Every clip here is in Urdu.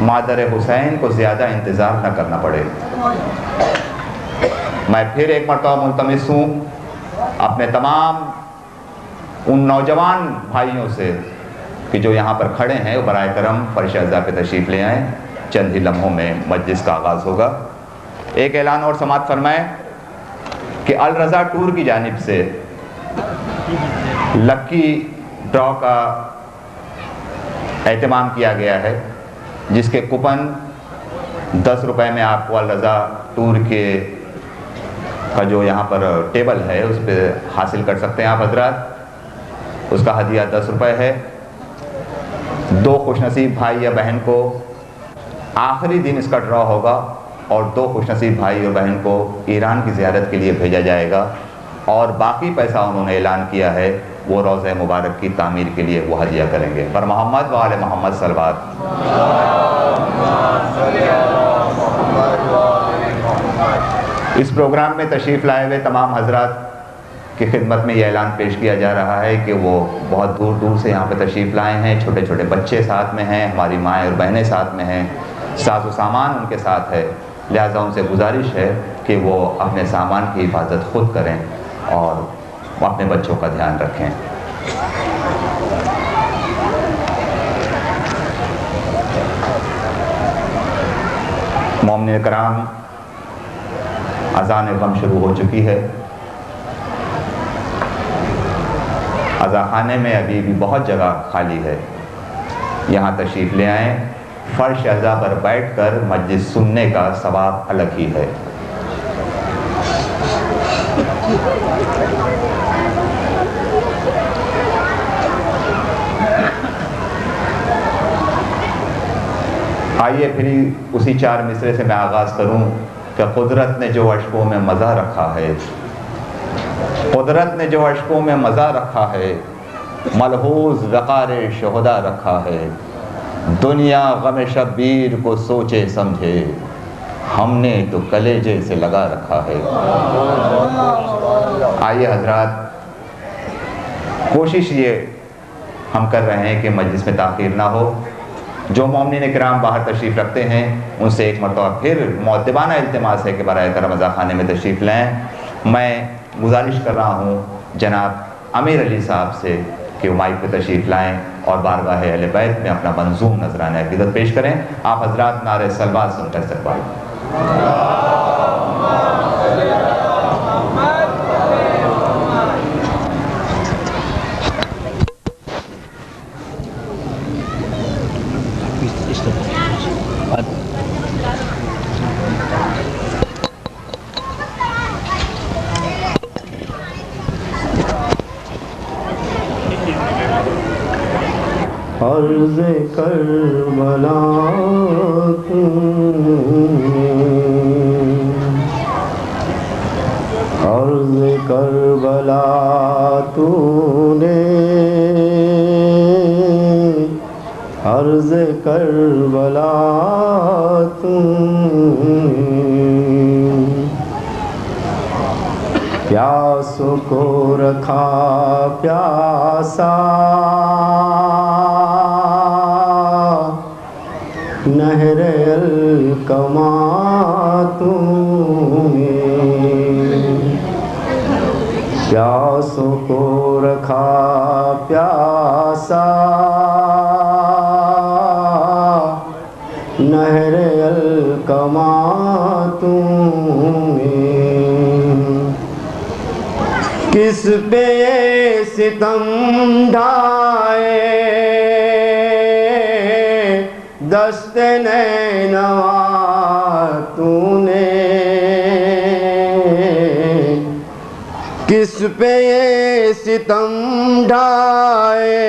مادر حسین کو زیادہ انتظار نہ کرنا پڑے۔ میں پھر ایک مرتبہ ملتمس ہوں اپنے تمام ان نوجوان بھائیوں سے کہ جو یہاں پر کھڑے ہیں وہ برائے کرم فرش اعضاء پہ تشریف لے آئیں، چند ہی لمحوں میں مجلس کا آغاز ہوگا۔ ایک اعلان اور سماعت فرمائیں کہ الرضا ٹور کی جانب سے لکی ڈرا کا اہتمام کیا گیا ہے، جس کے کوپن 10 روپے میں آپ کو الرضا ٹور کا جو یہاں پر ٹیبل ہے اس پہ حاصل کر سکتے ہیں آپ حضرات۔ اس کا ہدیہ 10 روپے ہے۔ 2 خوش نصیب بھائی یا بہن کو آخری دن اس کا ڈرا ہوگا اور 2 خوش نصیب بھائی اور بہن کو ایران کی زیارت کے لیے بھیجا جائے گا، اور باقی پیسہ انہوں نے اعلان کیا ہے وہ روضہ مبارک کی تعمیر کے لیے وہ ہدیہ کریں گے۔ پر محمد و آل محمد صلوات۔ اس پروگرام میں تشریف لائے ہوئے تمام حضرات کی خدمت میں یہ اعلان پیش کیا جا رہا ہے کہ وہ بہت دور دور سے یہاں پہ تشریف لائے ہیں، چھوٹے چھوٹے بچے ساتھ میں ہیں، ہماری مائیں اور بہنیں ساتھ میں ہیں، ساز و سامان ان کے ساتھ ہے، لہٰذا ان سے گزارش ہے کہ وہ اپنے سامان کی حفاظت خود کریں اور اپنے بچوں کا دھیان رکھیں۔ مومنین کرام، اذان غم شروع ہو چکی ہے۔ عزا خانے میں ابھی بھی بہت جگہ خالی ہے، یہاں تشریف لے آئیں۔ فرش عزا پر بیٹھ کر مجلس سننے کا ثواب الگ ہی ہے۔ آئیے پھر اسی 4 مصرے سے میں آغاز کروں کہ قدرت نے جو اشکوں میں مزہ رکھا ہے، قدرت نے جو اشکوں میں مزہ رکھا ہے، ملحوظ وقار شہدا رکھا ہے، دنیا غم شبیر کو سوچے سمجھے، ہم نے تو کلیجے سے لگا رکھا ہے۔ آئیے حضرات، کوشش یہ ہم کر رہے ہیں کہ مجلس میں تاخیر نہ ہو۔ جو مومنین کرام باہر تشریف رکھتے ہیں ان سے ایک مرتبہ پھر مؤدبانہ التماس ہے کہ برائے کرم عزا خانے میں تشریف لیں۔ میں گزارش کر رہا ہوں جناب امیر علی صاحب سے کہ وہ مائک پہ تشریف لائیں اور بارگاہ اہل بیت میں اپنا منظوم نذرانہ عقیدت پیش کریں۔ آپ حضرات نعرہ صلوات سن کر استقبال۔ عرض کربلا عرض کربلا تو نے عرض کربلا تو پیاسوں کو رکھا پیاسا نہر الکما تم نے، پیاسوں کو رکھا پیاسا نہر الکما تم نے، کس پہ یہ ستم ڈھائے دست نینوا تو نے، کس پہ یہ ستم ڈھائے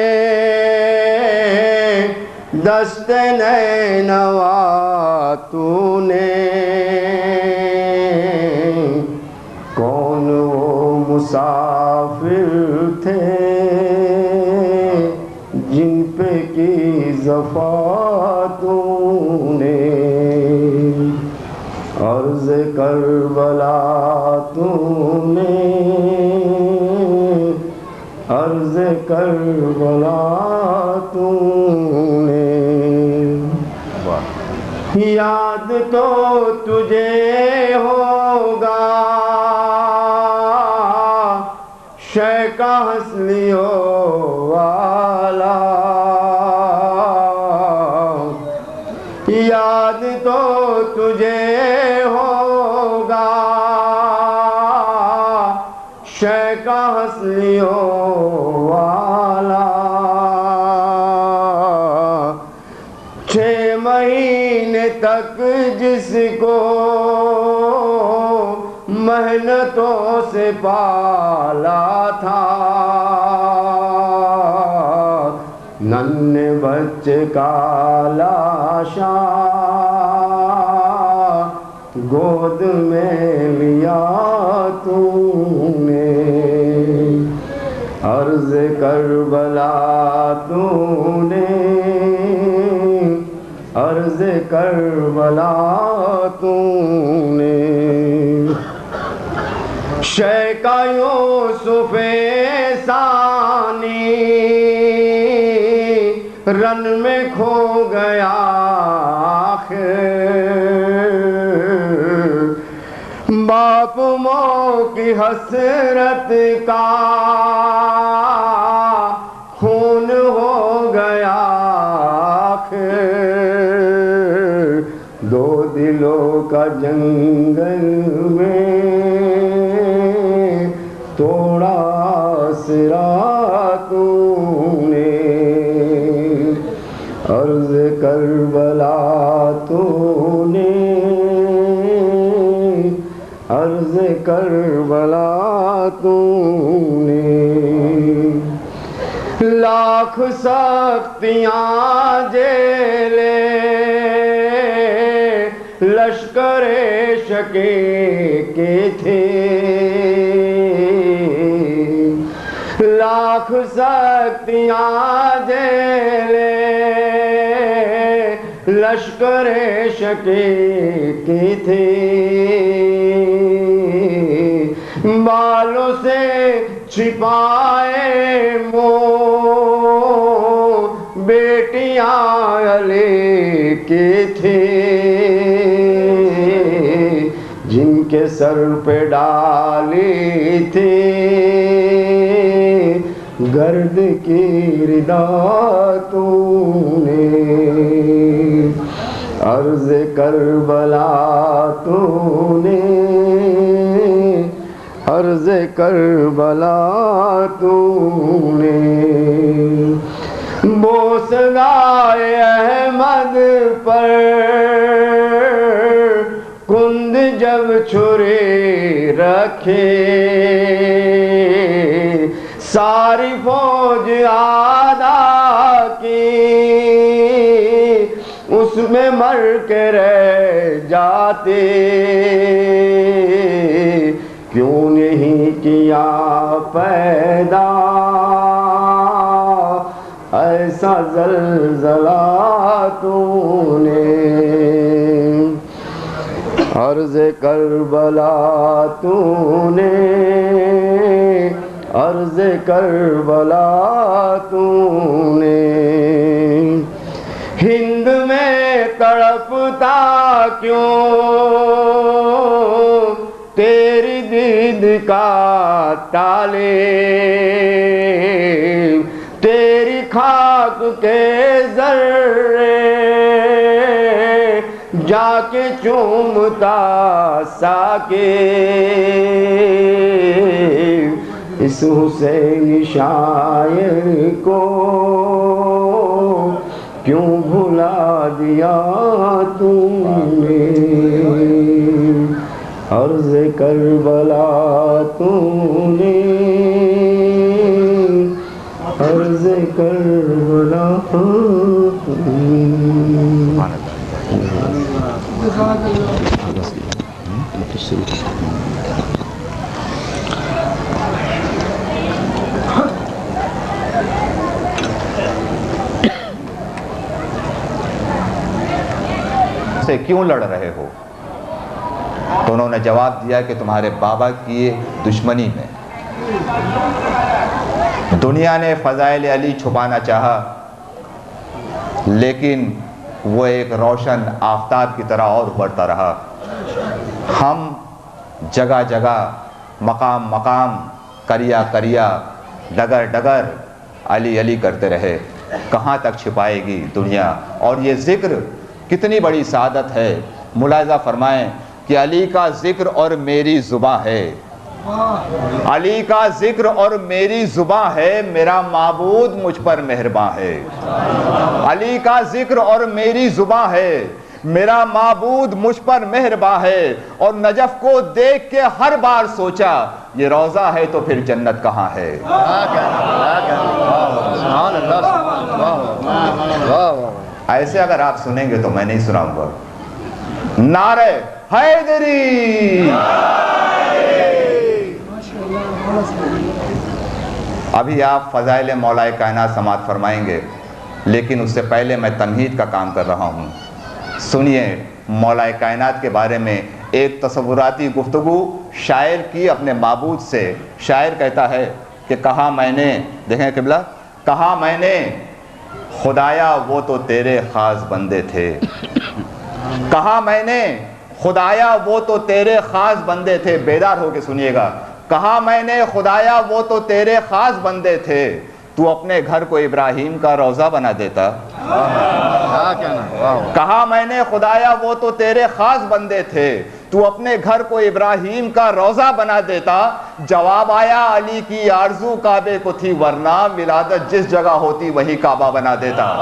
دست نینوا تو نے، کون وہ مسافر تھے جن پہ کی زفا تو نے، عرض کربلا تو نے، عرض کربلا تو نے۔ یاد تو تجھے ہوگا شے کا ہنسلیوں والا، یاد تو تجھے ہوگا شے کا ہنسلیوں والا، 6 مہینے تک جس کو محنتوں سے پالا تھا، ننھے بچے کا لاشا گود میں لیا تو نے، عرض کربلا تو نے، عرض کربلا تو نے، شے کا یوسف ثانی رن میں کھو گیا آخر، باپ ماں کی حسرت کا خون ہو گیا آخر، 2 دلوں کا جنگل میں توڑا آسرا تو نے، عرض کربلا تو نے، عرض کربلا تو نے، لاکھ سختیاں جیلے لشکر شقیق کے تھے، لاکھ سختیاں جیلے لشکر شقیق کے تھے، بالوں سے چھپائے منہ بیٹیاں علی کے تھے، جن کے سر پہ ڈالی تھی گرد کی ردا تو نے، عرض کربلا تو نے، عرض کربلا تو نے، بوسگائے احمد پر کند جب چھری رکھے، ساری فوج آدھا کی اس میں مر کے رہ جاتے، کیوں نہیں کیا پیدا ایسا زلزلہ تو نے، عرض کربلا تو نے، عرض کربلا تو نے، ہند میں تڑپتا کیوں تیری دید کا تالے، تیری خاک کے ذرے جا کے چومتا ساکے، اس حسین شاعر کو کیوں بھلا دیا تم نے، عرض کربلا تم نے، عرض کربلا تم نے۔ سے کیوں لڑ رہے ہو؟ تو انہوں نے جواب دیا کہ تمہارے بابا کی دشمنی میں دنیا نے فضائل علی چھپانا چاہا، لیکن وہ ایک روشن آفتاب کی طرح اور ابھرتا رہا. ہم جگہ جگہ، مقام مقام، کریا کریا، ڈگر ڈگر علی علی کرتے رہے. کہاں تک چھپائے گی دنیا؟ اور یہ ذکر کتنی بڑی سعادت ہے. ملاحظہ فرمائیں کہ علی کا ذکر اور میری زباں ہے، علی کا ذکر اور میری زباں ہے، میرا معبود مجھ پر مہرباں ہے. علی کا ذکر اور میری زباں ہے، میرا معبود مجھ پر مہرباں ہے. اور نجف کو دیکھ کے ہر بار سوچا یہ روضہ ہے تو پھر جنت کہاں ہے. ایسے اگر آپ سنیں گے تو میں نہیں سناؤں گا. نعرہ حیدری. ابھی آپ فضائل مولا کائنات سماعت فرمائیں گے، لیکن اس سے پہلے میں تمہید کا کام کر رہا ہوں. سنیے مولا کائنات کے بارے میں ایک تصوراتی گفتگو شاعر کی اپنے معبود سے. شاعر کہتا ہے کہ کہا میں نے، دیکھیں قبلہ، کہا میں نے خدایا وہ تو تیرے خاص بندے تھے. کہا میں نے خدایا وہ تو تیرے خاص بندے تھے. بیدار ہو کے سنیے گا. کہا میں نے خدایا وہ تو تیرے خاص بندے تھے، تو اپنے گھر کو ابراہیم کا روضہ بنا دیتا. کہا میں نے خدایا وہ تو تیرے خاص بندے تھے، تو اپنے گھر کو ابراہیم کا روضہ بنا دیتا. جواب آیا علی کی آرزو کعبے کو تھی، ورنہ ولادت جس جگہ ہوتی وہی کعبہ بنا دیتا.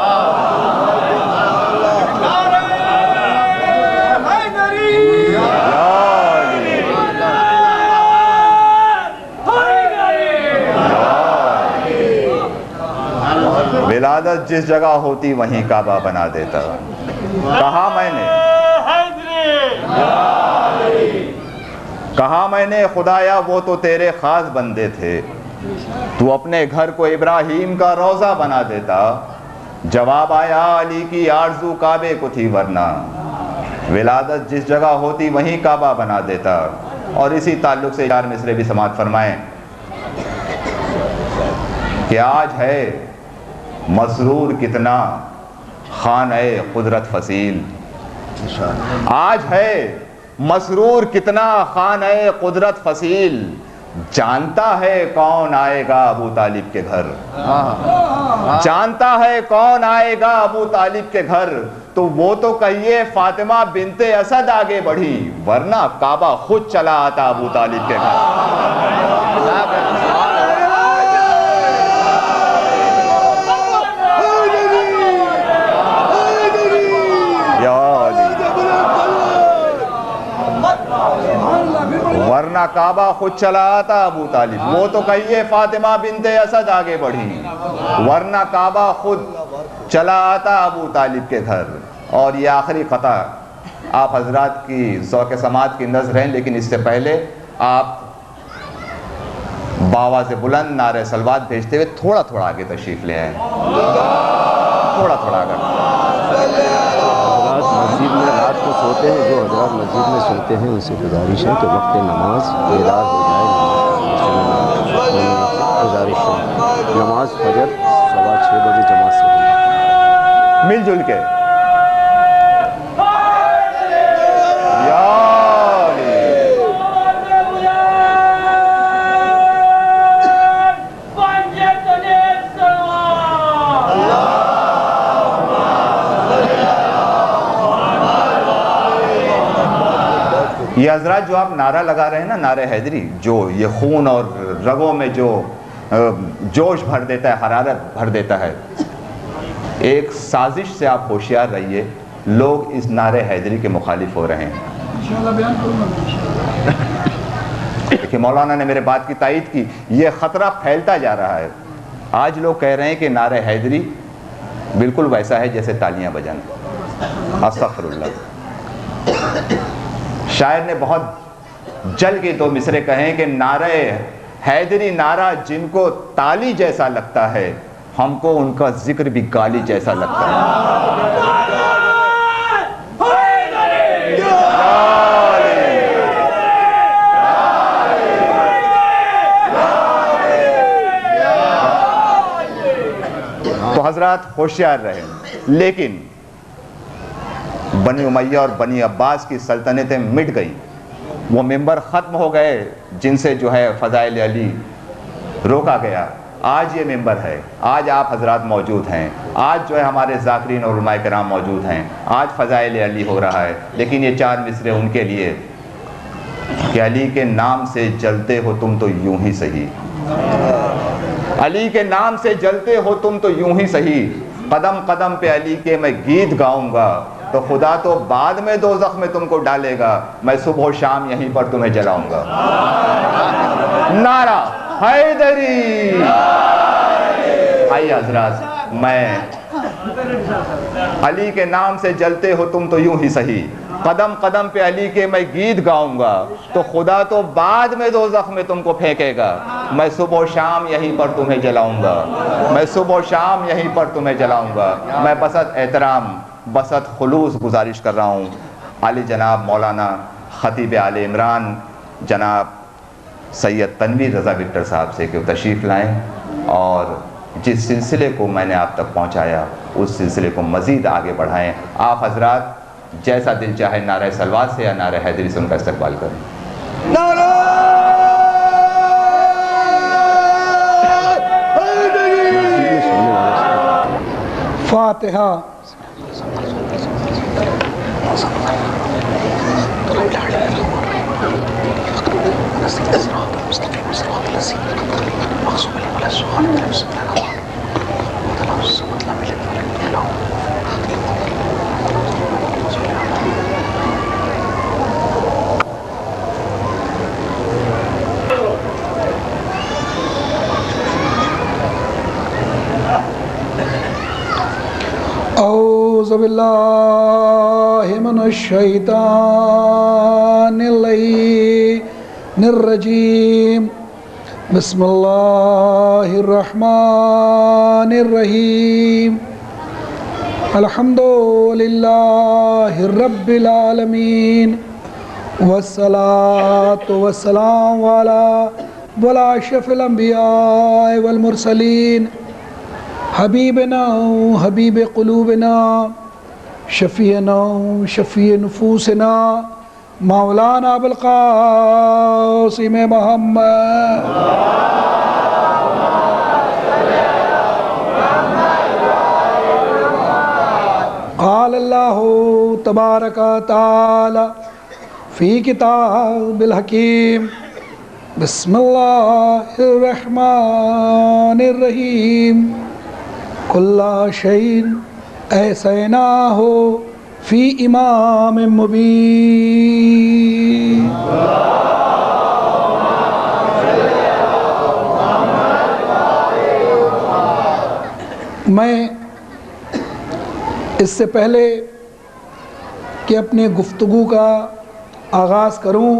ولادت جس جگہ ہوتی وہیں کعبہ بنا دیتا. کہا میں نے خدایا وہ تو تیرے خاص بندے تھے، تو اپنے گھر کو ابراہیم کا روضہ بنا دیتا. جواب آیا علی کی آرزو کعبے کو تھی، ورنہ ولادت جس جگہ ہوتی وہیں کعبہ بنا دیتا. اور اسی تعلق سے 4 مصرے بھی سماعت فرمائیں کہ آج ہے مسرور کتنا خانہ قدرت فصیل. آج ہے مسرور کتنا خانہ قدرت فصیل. جانتا ہے کون آئے گا ابو طالب کے گھر. جانتا ہے کون آئے گا ابو طالب کے گھر. تو وہ تو کہیے فاطمہ بنت اسد آگے بڑھی، ورنہ کعبہ خود چلا آتا ابو طالب کے گھر. ورنہ کعبہ خود چلا آتا ابو طالب. وہ تو کہیے فاطمہ بنت اسد آگے بڑھی، ورنہ کعبہ خود چلا آتا ابو طالب کے گھر. اور یہ آخری قطع آپ حضرات کی ذوق سماعت کی نظر ہیں، لیکن اس سے پہلے آپ باواز بلند نعرہ صلوات بھیجتے ہوئے تھوڑا تھوڑا آگے تشریف لے آئیں. تھوڑا تھوڑا آگے. مسجد میں رات کو سوتے ہیں، جو حضرات مسجد میں سوتے ہیں ان سے گزارش ہے کہ وقت نماز بیدار ہو جائے. گزارش ہے نماز فجر 6:15 بجے جماعت سے مل جل کے. یہ حضرات جو آپ نعرہ لگا رہے ہیں نا، نعرہ حیدری، جو یہ خون اور رگوں میں جو جوش بھر دیتا ہے، حرارت بھر دیتا ہے، ایک سازش سے آپ ہوشیار رہیے. لوگ اس نعرہ حیدری کے مخالف ہو رہے ہیں. کہ مولانا نے میرے بات کی تائید کی. یہ خطرہ پھیلتا جا رہا ہے. آج لوگ کہہ رہے ہیں کہ نعرہ حیدری بالکل ویسا ہے جیسے تالیاں بجانا. استغفر اللہ. شاعر نے بہت جل کے 2 مصرے کہیں کہ نعرہ حیدری نعرہ جن کو تالی جیسا لگتا ہے، ہم کو ان کا ذکر بھی گالی جیسا لگتا ہے. تو حضرات ہوشیار رہیں. لیکن بنی امیہ اور بنی عباس کی سلطنتیں مٹ گئی، وہ ممبر ختم ہو گئے جن سے جو ہے فضائل علی روکا گیا. آج یہ ممبر ہے، آج آپ حضرات موجود ہیں، آج جو ہے ہمارے ذاکرین اور علماء کرام موجود ہیں، آج فضائل علی ہو رہا ہے. لیکن یہ 4 مصرے ان کے لیے کہ علی کے نام سے جلتے ہو تم تو یوں ہی سہی، علی کے نام سے جلتے ہو تم تو یوں ہی سہی، قدم قدم پہ علی کے میں گیت گاؤں گا تو خدا تو بعد میں دوزخ میں تم کو ڈالے گا، میں صبح و شام یہیں پر تمہیں جلاؤں گا. نعرہ حیدری. آئیے حضرات، میں علی کے نام سے جلتے ہو تم تو یوں ہی سہی، قدم قدم پہ علی کے میں گیت گاؤں گا تو خدا تو بعد میں دوزخ میں تم کو پھینکے گا، میں صبح و شام یہیں پر تمہیں جلاؤں گا، میں صبح و شام یہیں پر تمہیں جلاؤں گا. میں بسط احترام، بسط خلوص گزارش کر رہا ہوں عالی جناب مولانا خطیب آل عمران جناب سید تنویر رضا وکٹر صاحب سے کہ وہ تشریف لائیں اور جس سلسلے کو میں نے آپ تک پہنچایا اس سلسلے کو مزید آگے بڑھائیں. آپ حضرات جیسا دل چاہے نعرہ صلوات سے یا نعرہ حیدری سے ان کا استقبال کریں. نعرہ حیدری. فاتحہ. اعوذ باللہ من الشیطان الرجیم. بسم اللہ الرحمن الرحیم. الحمد للہ رب العالمین والصلاة والسلام علی اشرف الانبیاء والمرسلین حبیبنا حبیب قلوبنا شفیعنا شفیع نفوسنا مولانا ابوالقاسم محمد. قال اللہ تبارک تعالی فی کتاب الحکیم. بسم اللہ الرحمن الرحیم. کل شیء احصیناہ فی امام مبین. میں اس سے پہلے کہ اپنے گفتگو کا آغاز کروں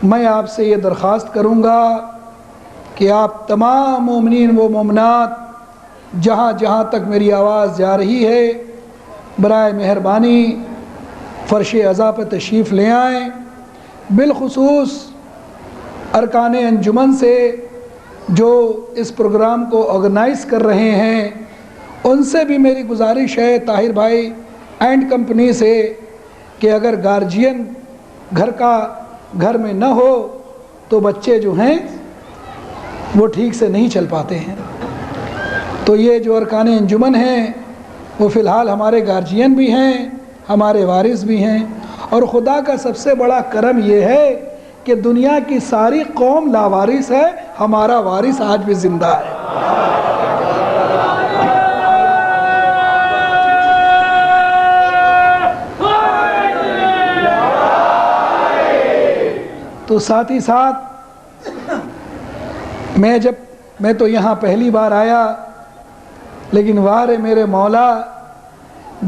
میں آپ سے یہ درخواست کروں گا کہ آپ تمام مومنین و مومنات جہاں جہاں تک میری آواز جا رہی ہے برائے مہربانی فرش عزا پہ تشریف لے آئیں. بالخصوص ارکان انجمن سے جو اس پروگرام کو آرگنائز کر رہے ہیں ان سے بھی میری گزارش ہے طاہر بھائی اینڈ کمپنی سے کہ اگر گارجین گھر میں نہ ہو تو بچے جو ہیں وہ ٹھیک سے نہیں چل پاتے ہیں. تو یہ جو ارکان انجمن ہیں وہ فی الحال ہمارے گارجین بھی ہیں، ہمارے وارث بھی ہیں، اور خدا کا سب سے بڑا کرم یہ ہے کہ دنیا کی ساری قوم لاوارث ہے، ہمارا وارث آج بھی زندہ ہے. تو ساتھ ہی ساتھ میں تو یہاں پہلی بار آیا، لیکن واہ رے میرے مولا،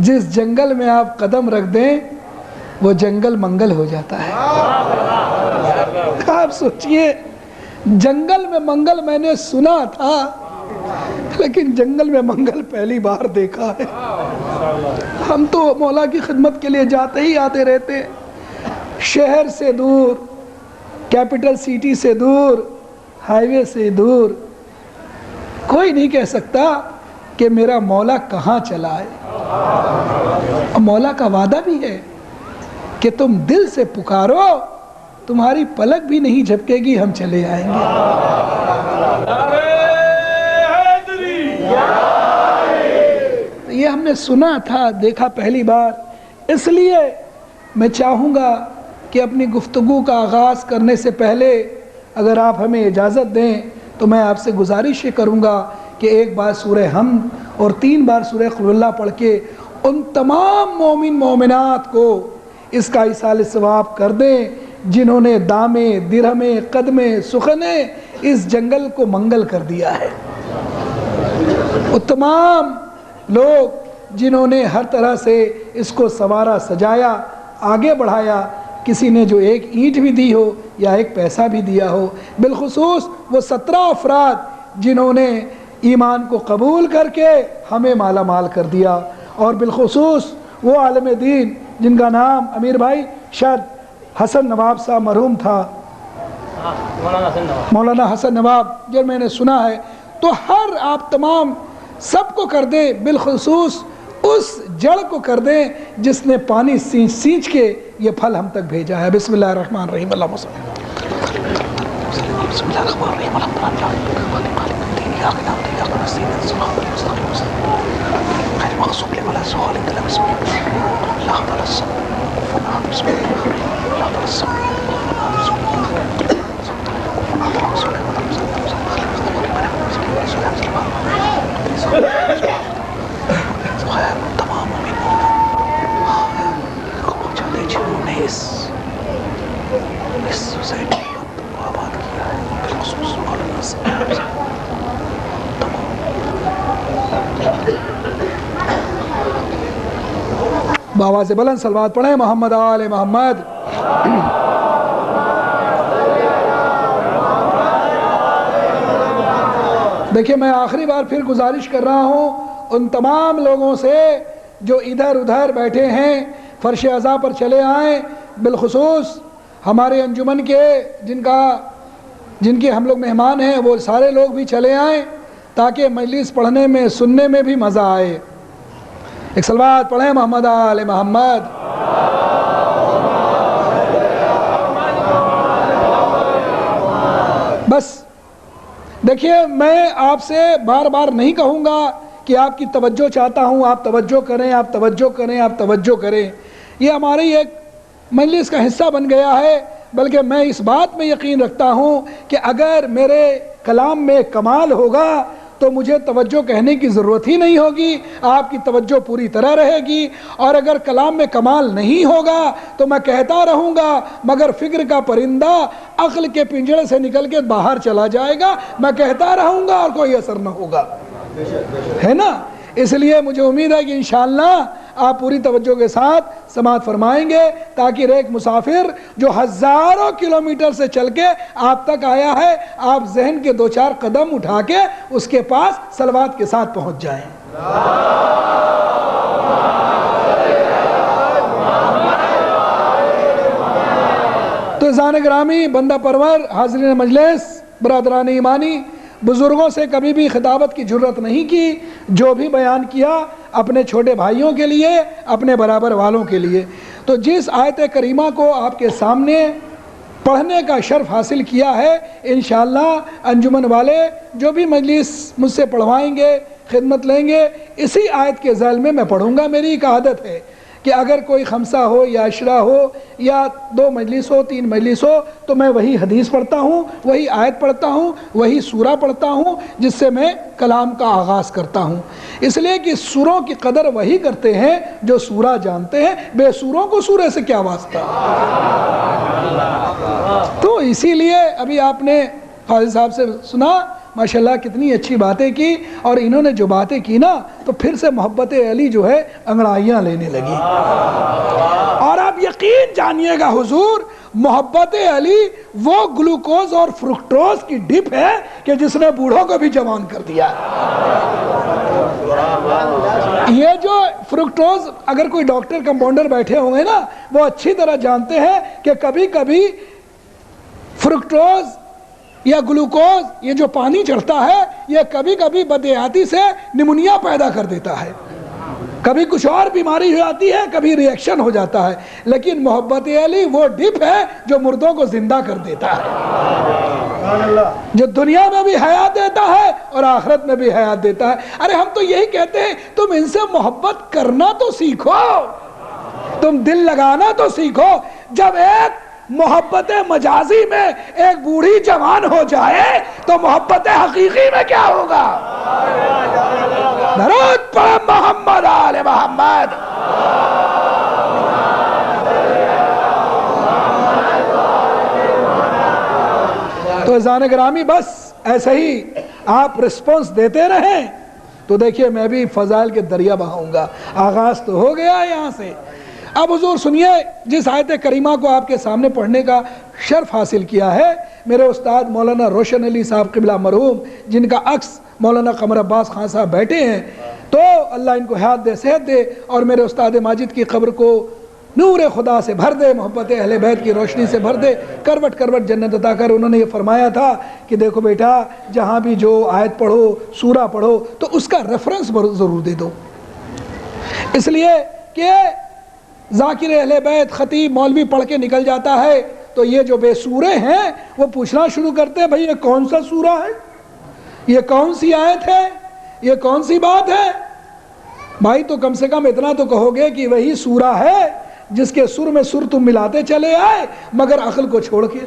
جس جنگل میں آپ قدم رکھ دیں وہ جنگل منگل ہو جاتا ہے. آپ سوچئے جنگل میں منگل میں نے سنا تھا لیکن جنگل میں منگل پہلی بار دیکھا ہے. ہم تو مولا کی خدمت کے لیے جاتے ہی آتے رہتے، شہر سے دور، کیپٹل سٹی سے دور، ہائی وے سے دور. کوئی نہیں کہہ سکتا کہ میرا مولا کہاں چلا ہے. اور مولا کا وعدہ بھی ہے کہ تم دل سے پکارو تمہاری پلک بھی نہیں جھپکے گی، ہم چلے آئیں گے۔ یہ ہم نے سنا تھا، دیکھا پہلی بار، اس لیے میں چاہوں گا کہ اپنی گفتگو کا آغاز کرنے سے پہلے اگر آپ ہمیں اجازت دیں تو میں آپ سے گزارش یہ کروں گا کہ ایک بار سورہ حمد اور 3 بار سورہ قل اللہ پڑھ کے ان تمام مومن مومنات کو اس کا ایصال ثواب کر دیں جنہوں نے دامے درہمے قدمے سخنے اس جنگل کو منگل کر دیا ہے، وہ تمام لوگ جنہوں نے ہر طرح سے اس کو سنوارا سجایا آگے بڑھایا، کسی نے جو ایک اینٹ بھی دی ہو یا ایک پیسہ بھی دیا ہو، بالخصوص وہ 17 افراد جنہوں نے ایمان کو قبول کر کے ہمیں مالا مال کر دیا، اور بالخصوص وہ عالم دین جن کا نام امیر بھائی شاید حسن نواب صاحب مرحوم تھا، مولانا حسن نواب، جو میں نے سنا ہے، تو ہر آپ تمام سب کو کر دیں، بالخصوص اس جڑ کو کر دیں جس نے پانی سینچ سینچ کے یہ پھل ہم تک بھیجا ہے۔ بسم اللہ الرحمن الرحیم، اللہم صل بسم اللہ الرحمن الرحیم، بآواز بلند صلوات پڑھیں محمد آل محمد۔ دیکھیں میں آخری بار پھر گزارش کر رہا ہوں ان تمام لوگوں سے جو ادھر ادھر بیٹھے ہیں فرش عزا پر چلے آئیں، بالخصوص ہمارے انجمن کے جن کے ہم لوگ مہمان ہیں وہ سارے لوگ بھی چلے آئیں تاکہ مجلس پڑھنے میں سننے میں بھی مزہ آئے۔ ایک صلوات پڑھیں محمد آل محمد۔ بس دیکھیے میں آپ سے بار بار نہیں کہوں گا کہ آپ کی توجہ چاہتا ہوں، آپ توجہ کریں، آپ توجہ کریں، آپ توجہ کریں، یہ ہماری ایک مجلس کا حصہ بن گیا ہے، بلکہ میں اس بات میں یقین رکھتا ہوں کہ اگر میرے کلام میں کمال ہوگا تو مجھے توجہ کہنے کی ضرورت ہی نہیں ہوگی، آپ کی توجہ پوری طرح رہے گی، اور اگر کلام میں کمال نہیں ہوگا تو میں کہتا رہوں گا مگر فکر کا پرندہ عقل کے پنجرے سے نکل کے باہر چلا جائے گا، میں کہتا رہوں گا اور کوئی اثر نہ ہوگا، ہے نا؟ اس لیے مجھے امید ہے کہ انشاءاللہ آپ پوری توجہ کے ساتھ سماعت فرمائیں گے تاکہ ایک مسافر جو ہزاروں کلومیٹر سے چل کے آپ تک آیا ہے، آپ ذہن کے 2-4 قدم اٹھا کے اس کے پاس صلوات کے ساتھ پہنچ جائیں۔ تو عزیزان گرامی، بندہ پرور، حاضرین مجلس، برادران ایمانی، بزرگوں سے کبھی بھی خطابت کی جرت نہیں کی، جو بھی بیان کیا اپنے چھوٹے بھائیوں کے لیے، اپنے برابر والوں کے لیے۔ تو جس آیت کریمہ کو آپ کے سامنے پڑھنے کا شرف حاصل کیا ہے، انشاءاللہ انجمن والے جو بھی مجلس مجھ سے پڑھوائیں گے، خدمت لیں گے، اسی آیت کے ذیل میں پڑھوں گا۔ میری ایک عادت ہے کہ اگر کوئی خمسہ ہو یا عشرہ ہو یا 2 مجلس ہو 3 مجلس ہو تو میں وہی حدیث پڑھتا ہوں، وہی آیت پڑھتا ہوں، وہی سورہ پڑھتا ہوں جس سے میں کلام کا آغاز کرتا ہوں، اس لیے کہ سوروں کی قدر وہی کرتے ہیں جو سورہ جانتے ہیں، بے سوروں کو سورہ سے کیا واسطہ۔ تو اسی لیے ابھی آپ نے فاضل صاحب سے سنا، ماشاءاللہ کتنی اچھی باتیں کی، اور انہوں نے جو باتیں کی نا تو پھر سے محبت علی جو ہے انگڑائیاں لینے لگی، اور آپ یقین جانیے گا حضور، محبت علی وہ گلوکوز اور فرکٹوز کی ڈپ ہے کہ جس نے بوڑھوں کو بھی جوان کر دیا۔ یہ جو فرکٹوز، اگر کوئی ڈاکٹر کمپاؤنڈر بیٹھے ہوں گے نا وہ اچھی طرح جانتے ہیں کہ کبھی کبھی فرکٹوز یا گلوکوز، یہ جو پانی چڑھتا ہے، یہ کبھی کبھی بدحیاتی سے نمونیا پیدا کر دیتا ہے، کبھی کچھ اور بیماری ہو جاتی ہے، کبھی ریئیکشن ہو جاتا ہے، لیکن محبت علی وہ ڈپ ہے جو مردوں کو زندہ کر دیتا ہے، جو دنیا میں بھی حیات دیتا ہے اور آخرت میں بھی حیات دیتا ہے۔ ارے ہم تو یہی کہتے ہیں تم ان سے محبت کرنا تو سیکھو، تم دل لگانا تو سیکھو۔ جب ایک محبت مجازی میں ایک بوڑھی جوان ہو جائے تو محبت حقیقی میں کیا ہوگا؟ درود پڑھ محمد آل محمد۔ تو عزیزان گرامی بس ایسے ہی آپ رسپانس دیتے رہیں تو دیکھیے میں بھی فضائل کے دریا بہاؤں گا۔ آغاز تو ہو گیا ہے یہاں سے۔ اب حضور سنیے، جس آیت کریمہ کو آپ کے سامنے پڑھنے کا شرف حاصل کیا ہے میرے استاد مولانا روشن علی صاحب قبلہ مرحوم، جن کا عکس مولانا قمر عباس خان صاحب بیٹھے ہیں، تو اللہ ان کو حیات دے، صحت دے، اور میرے استاد ماجد کی قبر کو نور خدا سے بھر دے، محبت اہل بیت کی روشنی سے بھر دے، کروٹ کروٹ جنت عطا کر۔ انہوں نے یہ فرمایا تھا کہ دیکھو بیٹا، جہاں بھی جو آیت پڑھو، سورہ پڑھو، تو اس کا ریفرنس ضرور دے دو، اس لیے کہ ذاکر اہل بیت خطیب مولوی پڑھ کے نکل جاتا ہے تو یہ جو بے سورے ہیں وہ پوچھنا شروع کرتے ہیں بھئی یہ کون سا سورہ ہے، یہ کون سی آیت ہے، یہ کون سی بات ہے؟ بھائی تو کم سے کم اتنا تو کہو گے کہ وہی سورہ ہے جس کے سر میں سر تم ملاتے چلے آئے مگر عقل کو چھوڑ کے۔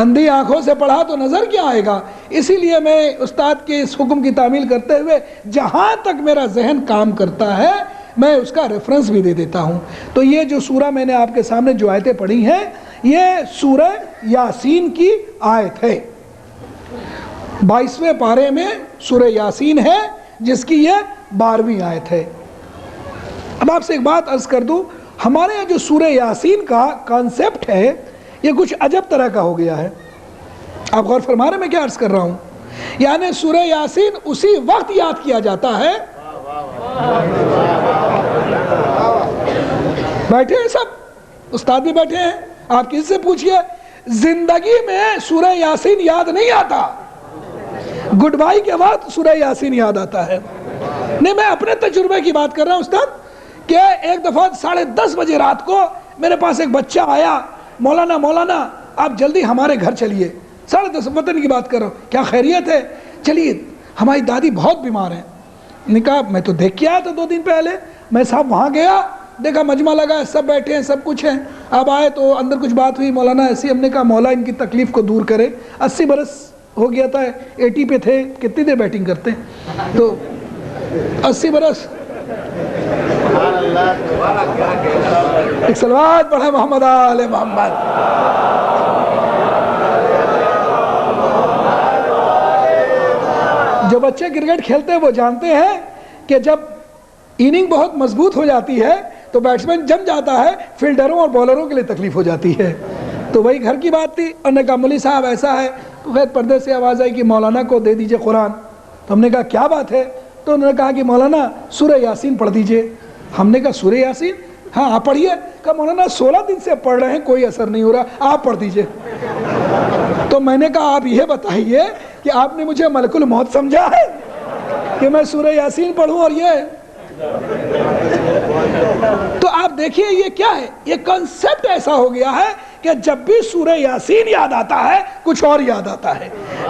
اندھی آنکھوں سے پڑھا تو نظر کیا آئے گا؟ اسی لیے میں استاد کے اس حکم کی تعمیل کرتے ہوئے جہاں تک میرا ذہن کام کرتا ہے میں اس کا ریفرنس بھی دے دیتا ہوں۔ تو یہ جو سورہ میں نے آپ کے سامنے جو آیتیں پڑھی ہیں یہ سورہ یاسین کی آیت ہے، 22ویں پارے میں سورہ یاسین ہے جس کی یہ 12ویں آیت ہے۔ اب آپ سے ایک بات عرض کر دوں، ہمارے یہاں جو سورہ یاسین کا کانسیپٹ ہے یہ کچھ عجب طرح کا ہو گیا ہے۔ آپ غور فرما رہے میں کیا عرض کر رہا ہوں؟ یعنی سورہ یاسین اسی وقت یاد کیا جاتا ہے، بیٹھے ہیں سب استاد بھی بیٹھے ہیں، آپ کسی سے پوچھئے زندگی میں سورہ یاسین یاد نہیں آتا، گڈ بائی کے وقت سورہ یاسین یاد آتا ہے۔ نہیں، میں اپنے تجربے کی بات کر رہا ہوں استاد، کہ ایک دفعہ 10:30 بجے رات کو میرے پاس ایک بچہ آیا، مولانا آپ جلدی ہمارے گھر چلیے، 10:30 وطن کی بات کر رہا ہوں، کیا خیریت ہے؟ چلیے ہماری دادی بہت بیمار ہیں۔ نے کہا میں تو دیکھ کے آیا تھا 2 دن پہلے، میں صاحب وہاں گیا، دیکھا مجمع لگا ہے، سب بیٹھے ہیں، سب کچھ ہیں۔ اب آئے تو اندر کچھ بات ہوئی، مولانا ایسی، ہم نے کہا مولا ان کی تکلیف کو دور کرے، 80 برس ہو گیا تھا، 80 پہ تھے، کتنی دیر بیٹنگ کرتے ہیں، تو 80 برس۔ ایک صلوات پڑھے محمد آل محمد۔ جو بچے کرکٹ کھیلتے ہیں وہ جانتے ہیں کہ جب اننگ بہت مضبوط ہو جاتی ہے تو بیٹسمین جم جاتا ہے، فیلڈروں اور بولروں کے لیے تکلیف ہو جاتی ہے۔ تو وہی گھر کی بات تھی، اور نے کہا مولوی صاحب ایسا ہے، تو خیر پردے سے آواز آئی کہ مولانا کو دے دیجئے قرآن۔ تو ہم نے کہا کیا بات ہے؟ تو انہوں نے کہا کہ مولانا سورہ یاسین پڑھ دیجئے۔ ہم نے کہا سورہ یاسین؟ ہاں آپ پڑھیے۔ کہا مولانا 16 دن سے پڑھ رہے ہیں، کوئی اثر نہیں ہو رہا، آپ پڑھ دیجئے۔ تو میں نے کہا آپ یہ بتائیے کہ آپ نے مجھے ملک الموت سمجھا ہے کہ میں سورہ یاسین پڑھوں؟ اور یہ تو آپ دیکھیے یہ کیا ہے، یہ کنسپٹ ایسا ہو گیا ہے کہ جب بھی سورہ یاسین یاد آتا ہے کچھ اور یاد آتا ہے،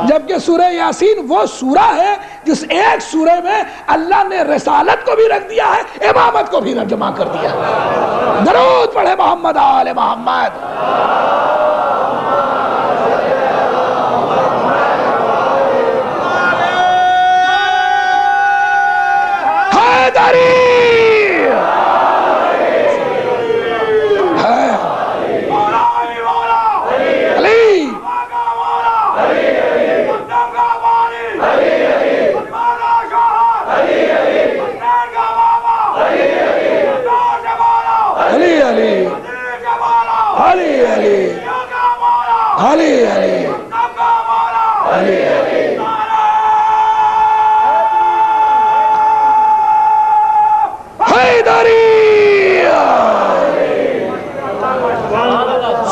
جبکہ سورہ یاسین وہ سورہ ہے جس ایک سورہ میں اللہ نے رسالت کو بھی رکھ دیا ہے، امامت کو بھی جمع کر دیا ہے۔ درود پڑھے محمد آل محمد۔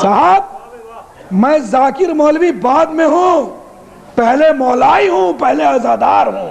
صاحب میں ذاکر مولوی بعد میں ہوں، پہلے مولائی ہوں، پہلے عزادار ہوں۔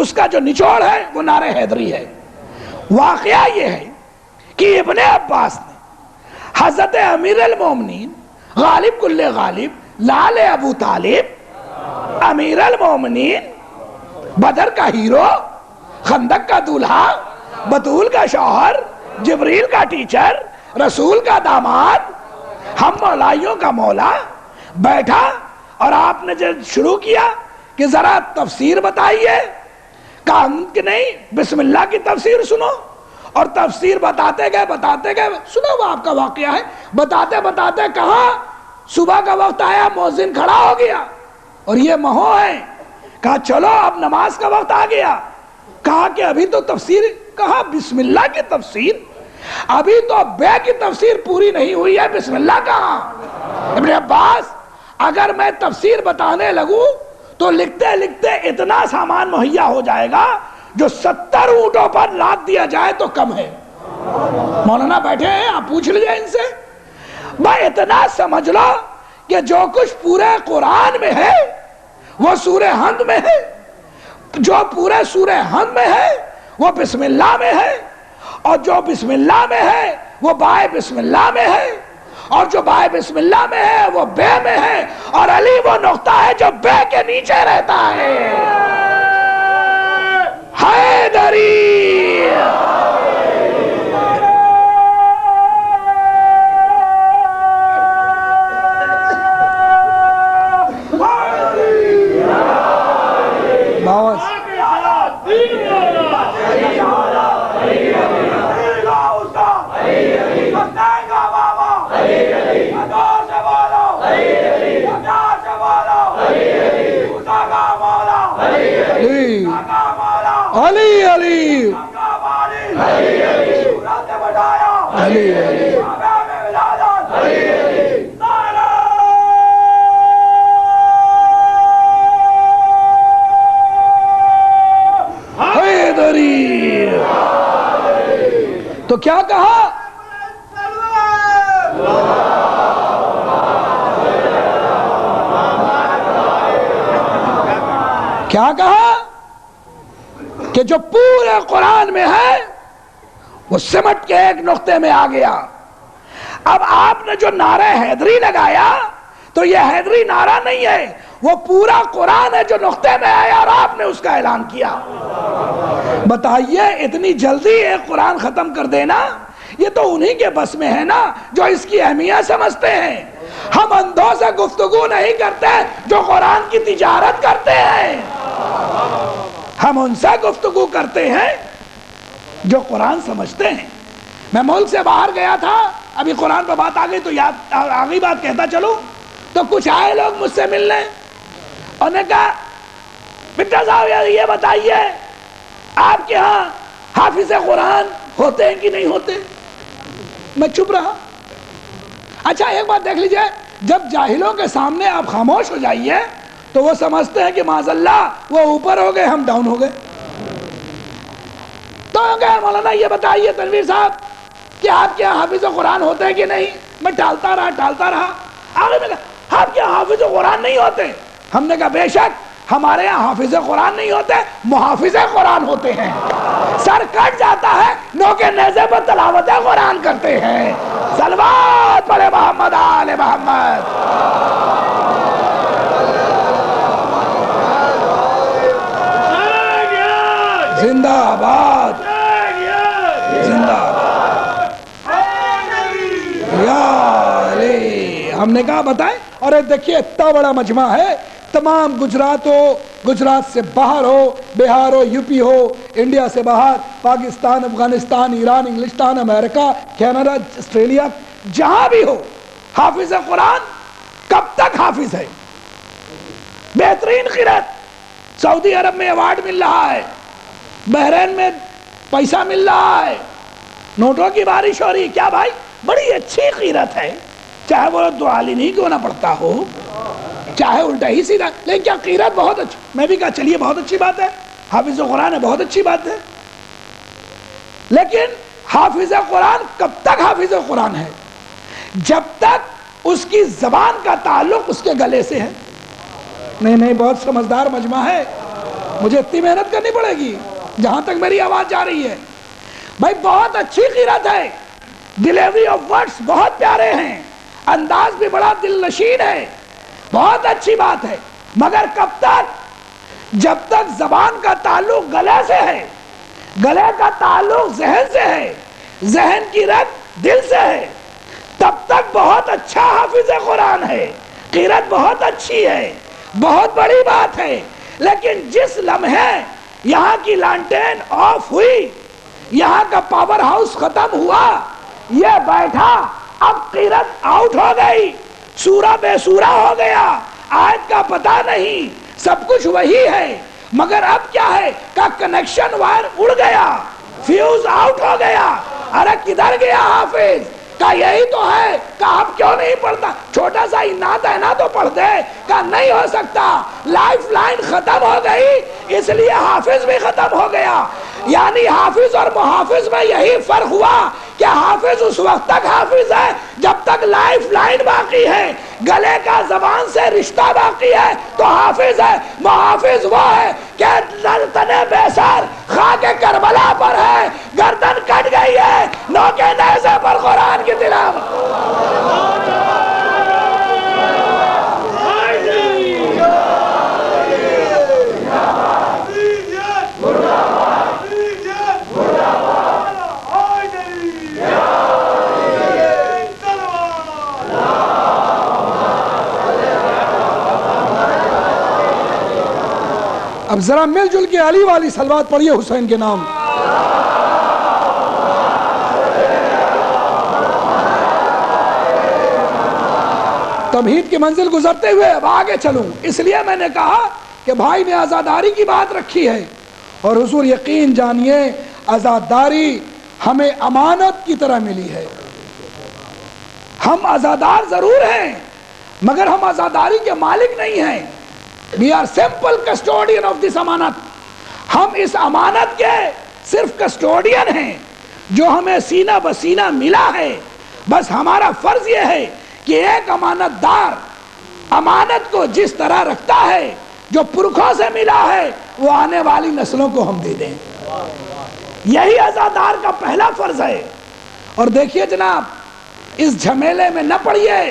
اس کا جو نچوڑ ہے وہ نعرہ حیدری ہے۔ واقعہ یہ ہے کہ ابن عباس نے حضرت امیر المومنین غالب کل غالب لال ابو طالب امیر المومنین بدر کا ہیرو خندق کا دولہا بطول کا شوہر جبریل کا ٹیچر رسول کا داماد ہم مولائیوں کا مولا بیٹھا اور آپ نے جب شروع کیا کہ ذرا تفسیر بتائیے، کہا کہ نہیں بسم اللہ کی تفسیر سنو، اور تفسیر بتاتے گئے سنو وہ آپ کا واقعہ ہے، بتاتے بتاتے کہا صبح کا وقت آیا مؤذن کھڑا ہو گیا اور یہ مہو ہے، کہا چلو اب نماز کا وقت آ گیا، کہا کہ ابھی تو تفسیر، کہا بسم اللہ کی تفسیر، ابھی تو بے کی تفسیر پوری نہیں ہوئی ہے، بسم اللہ کہاں؟ ابن عباس اگر میں تفسیر بتانے لگوں تو لکھتے لکھتے اتنا سامان مہیا ہو جائے گا جو 70 اونٹوں پر لاد دیا جائے تو کم ہے۔ مولانا بیٹھے ہیں، آپ پوچھ لیجئے ان سے، میں اتنا سمجھ لو کہ جو کچھ پورے قرآن میں ہے وہ سورہ حمد میں ہے، جو پورے سورہ حمد میں ہے وہ بسم اللہ میں ہے، اور جو بسم اللہ میں ہے وہ بائے بسم اللہ میں ہے، اور جو بائے بسم اللہ میں ہے وہ بے میں ہے، اور علی وہ نقطہ ہے جو بے کے نیچے رہتا ہے۔ حیدری علی علی حیدری، تو کیا کہا؟ کیا کہا کہ جو پورے قرآن میں ہے وہ سمٹ کے ایک نقطے میں آ گیا۔ اب آپ نے جو نعرہ حیدری لگایا تو یہ حیدری نعرہ نہیں ہے، وہ پورا قرآن ہے جو نقطے میں آیا اور آپ نے اس کا اعلان کیا۔ بتائیے اتنی جلدی ایک قرآن ختم کر دینا، یہ تو انہی کے بس میں ہے نا جو اس کی اہمیت سمجھتے ہیں۔ ہم اندھوں سے گفتگو نہیں کرتے جو قرآن کی تجارت کرتے ہیں، ہم ان سے گفتگو کرتے ہیں جو قرآن سمجھتے ہیں۔ میں ملک سے باہر گیا تھا، ابھی قرآن پر بات آ گئی تو یاد آگئی بات کہتا چلوں، تو کچھ آئے لوگ مجھ سے ملنے، انہوں نے کہا بیٹا صاحب یہ بتائیے آپ کے ہاں حافظ قرآن ہوتے ہیں کہ نہیں ہوتے؟ میں چپ رہا۔ اچھا ایک بات دیکھ لیجئے، جب جاہلوں کے سامنے آپ خاموش ہو جائیے تو وہ سمجھتے ہیں کہ معاذ اللہ وہ اوپر ہو گئے ہم ڈاؤن ہو گئے۔ تو مولانا یہ بتائیے تنویر صاحب کہ آپ کے یہاں حافظ قرآن ہوتے ہیں کہ نہیں؟ میں ٹالتا رہا، آگے میں کہا آپ کے یہاں حافظ قرآن نہیں ہوتے؟ ہم نے کہا بے شک ہمارے یہاں حافظ قرآن نہیں ہوتے، محافظ قرآن ہوتے ہیں۔ سر کٹ جاتا ہے، نوکے نیزے پر تلاوت قرآن کرتے ہیں۔ صلوات پڑھے محمد آل محمد۔ زندہ آباد، زندہ آباد یا علی۔ ہم نے کہا بتائیں، اور دیکھیے اتنا بڑا مجمع ہے، تمام گجرات سے باہر ہو، بہار ہو، یو پی ہو، انڈیا سے باہر، پاکستان، افغانستان، ایران، انگلستان، امریکہ، کینیڈا، آسٹریلیا، جہاں بھی ہو، حافظ قرآن کب تک حافظ ہے؟ بہترین قرأت، سعودی عرب میں ایوارڈ مل رہا ہے، بحرین میں پیسہ مل رہا ہے، نوٹوں کی بارش ہو رہی، کیا بھائی بڑی اچھی قرأت ہے، چاہے وہ دعالی نہیں کیوں نہ پڑھتا ہو، چاہے الٹا ہی سیدھا، لیکن کیا قرأت بہت اچھی۔ میں بھی کہا چلیے بہت اچھی بات ہے، حافظ قرآن ہے، بہت اچھی بات ہے، لیکن حافظ قرآن کب تک حافظ قرآن ہے؟ جب تک اس کی زبان کا تعلق اس کے گلے سے ہے۔ نہیں بہت سمجھدار مجمع ہے، مجھے اتنی محنت کرنی پڑے گی جہاں تک میری آواز جا رہی ہے. بھائی بہت اچھی قرات ہے, ڈیلیوری آف ورڈز بہت پیارے ہیں, انداز بھی بڑا دل نشین ہے, بہت اچھی بات ہے. مگر کب تک؟ جب تک زبان کا تعلق گلے سے ہے, گلے کا تعلق ذہن سے ہے, ذہن کی رگ دل سے ہے, تب تک بہت اچھا حافظ قرآن ہے, قرات بہت اچھی ہے, بہت بڑی بات ہے. لیکن جس لمحے یہاں کی لانٹین آف ہوئی, یہاں کا پاور ہاؤس ختم ہوا, یہ بیٹھا, اب قرات آؤٹ ہو گئی, سورہ بے سورہ ہو گیا, آیت کا پتہ نہیں, سب کچھ وہی ہے. مگر اب کیا ہے کہ کنیکشن وائر اڑ گیا, فیوز آؤٹ ہو گیا. ارے کدھر گیا حافظ؟ کہ یہی تو ہے کہ آپ کیوں نہیں پڑھتا؟ چھوٹا سا انات ہے نا تو پڑھ دے. کہ نہیں ہو سکتا, لائف لائن ختم ہو گئی, اس لیے حافظ بھی ختم ہو گیا. یعنی حافظ اور محافظ میں یہی فرق ہوا کہ حافظ اس وقت تک حافظ ہے جب تک لائف لائن باقی ہے, گلے کا زبان سے رشتہ باقی ہے تو حافظ ہے. محافظ وہ ہے کہ للتن بے سر خاک کربلا پر ہے, گردن کٹ گئی ہے, نوکے نیزے پر قرآن کی تلاوت. اب ذرا مل جل کے علی والی صلوات پڑھیے حسین کے نام. تمہید کی منزل گزرتے ہوئے اب آگے چلوں, اس لیے میں نے کہا کہ بھائی نے آزاداری کی بات رکھی ہے, اور حضور یقین جانیے آزاداری ہمیں امانت کی طرح ملی ہے. ہم آزادار ضرور ہیں مگر ہم آزاداری کے مالک نہیں ہیں. We are simple custodian of this امانت. ہم اس امانت کے صرف کسٹوڈین ہیں جو ہمیں سینہ بسینہ ملا ہے. بس ہمارا فرض یہ ہے کہ ایک امانت دار امانت کو جس طرح رکھتا ہے, جو پرکھوں سے ملا ہے, وہ آنے والی نسلوں کو ہم دے دیں. یہی آزادار کا پہلا فرض ہے. اور دیکھیے جناب, اس جھمیلے میں نہ پڑیے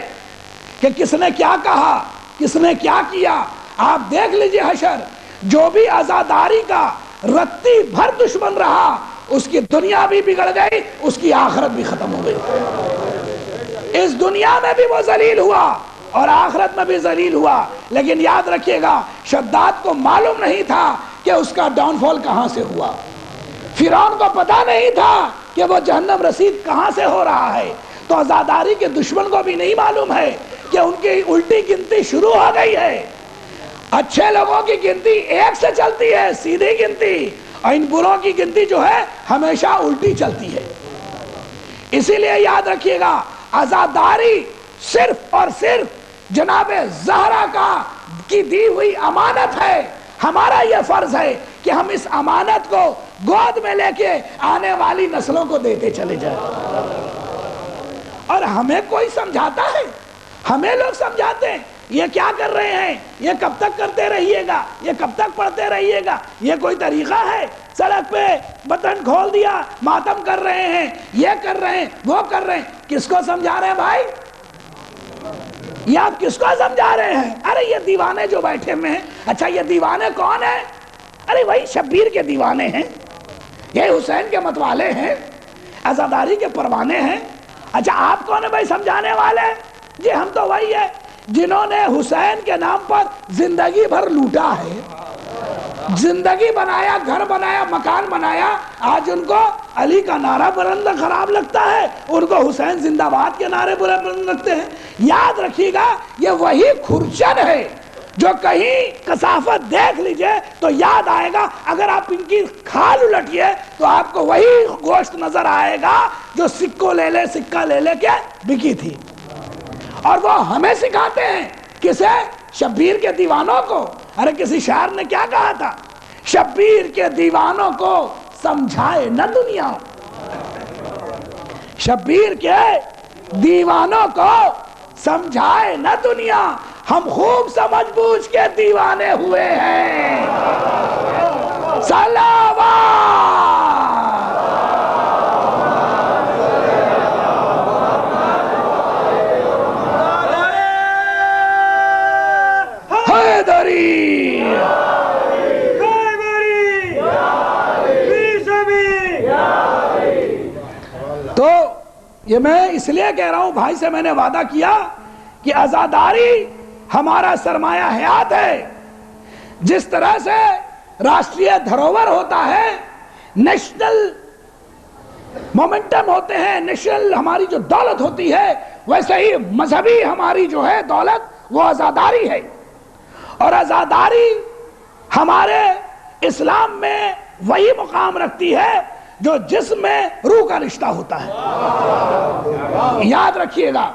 کہ کس نے کیا کہا, کس نے کیا کیا. آپ دیکھ لیجئے حشر, جو بھی آزاداری کا رتی بھر دشمن رہا اس کی دنیا بھی بگڑ گئی, اس کی آخرت بھی ختم ہو گئی. اس دنیا میں بھی وہ ذلیل ہوا اور آخرت میں بھی ذلیل ہوا. لیکن یاد رکھیے گا, شداد کو معلوم نہیں تھا کہ اس کا ڈاؤن فال کہاں سے ہوا. فرعون کو پتا نہیں تھا کہ وہ جہنم رسید کہاں سے ہو رہا ہے. تو آزاداری کے دشمن کو بھی نہیں معلوم ہے کہ ان کی الٹی گنتی شروع ہو گئی ہے. اچھے لوگوں کی گنتی ایک سے چلتی ہے, سیدھی گنتی, اور ان بروں کی گنتی جو ہے ہمیشہ الٹی چلتی ہے. اسی لیے یاد رکھیے گا, آزاداری صرف اور صرف جناب زہرا کی دی ہوئی امانت ہے. ہمارا یہ فرض ہے کہ ہم اس امانت کو گود میں لے کے آنے والی نسلوں کو دیتے چلے جائیں. اور ہمیں کوئی سمجھاتا ہے, ہمیں لوگ سمجھاتے ہیں یہ کیا کر رہے ہیں, یہ کب تک کرتے رہیے گا, یہ کب تک پڑھتے رہیے گا, یہ کوئی طریقہ ہے؟ سڑک پہ بٹن کھول دیا, ماتم کر رہے ہیں, یہ کر رہے ہیں, وہ کر رہے ہیں. کس کو سمجھا رہے ہیں بھائی؟ یہ آپ کس کو سمجھا رہے ہیں؟ ارے یہ دیوانے جو بیٹھے میں ہیں. اچھا یہ دیوانے کون ہیں؟ ارے وہی شبیر کے دیوانے ہیں, یہ حسین کے متوالے ہیں, آزاداری کے پروانے ہیں. اچھا آپ کون ہیں بھائی سمجھانے والے؟ جی ہم تو وہی ہے جنہوں نے حسین کے نام پر زندگی بھر لوٹا ہے, زندگی بنایا, گھر بنایا, مکان بنایا. آج ان کو علی کا نعرہ بلند خراب لگتا ہے, ان کو حسین زندہ باد کے نعرے بلند لگتے ہیں. یاد رکھیے گا یہ وہی کھرچن ہے جو کہیں کثافت دیکھ لیجئے تو یاد آئے گا. اگر آپ ان کی کھال الٹیے تو آپ کو وہی گوشت نظر آئے گا جو سکہ لے لے کے بکی تھی. اور وہ ہمیں سکھاتے ہیں, کسے؟ شبیر کے دیوانوں کو. ارے کسی شاعر نے کیا کہا تھا, شبیر کے دیوانوں کو سمجھائے نہ دنیا, شبیر کے دیوانوں کو سمجھائے نہ دنیا, ہم خوب سمجھ بوجھ کے دیوانے ہوئے ہیں. صلوات. حیدری. تو یہ میں اس لیے کہہ رہا ہوں، بھائی سے میں نے وعدہ کیا کہ عزاداری ہمارا سرمایہ حیات ہے. جس طرح سے راشٹریہ دھروہر ہوتا ہے، نیشنل مومنٹم ہوتے ہیں، نیشنل ہماری جو دولت ہوتی ہے، ویسے ہی مذہبی ہماری جو ہے دولت وہ عزاداری ہے. اور عزاداری ہمارے اسلام میں وہی مقام رکھتی ہے جو جسم میں روح کا رشتہ ہوتا ہے. یاد رکھیے گا.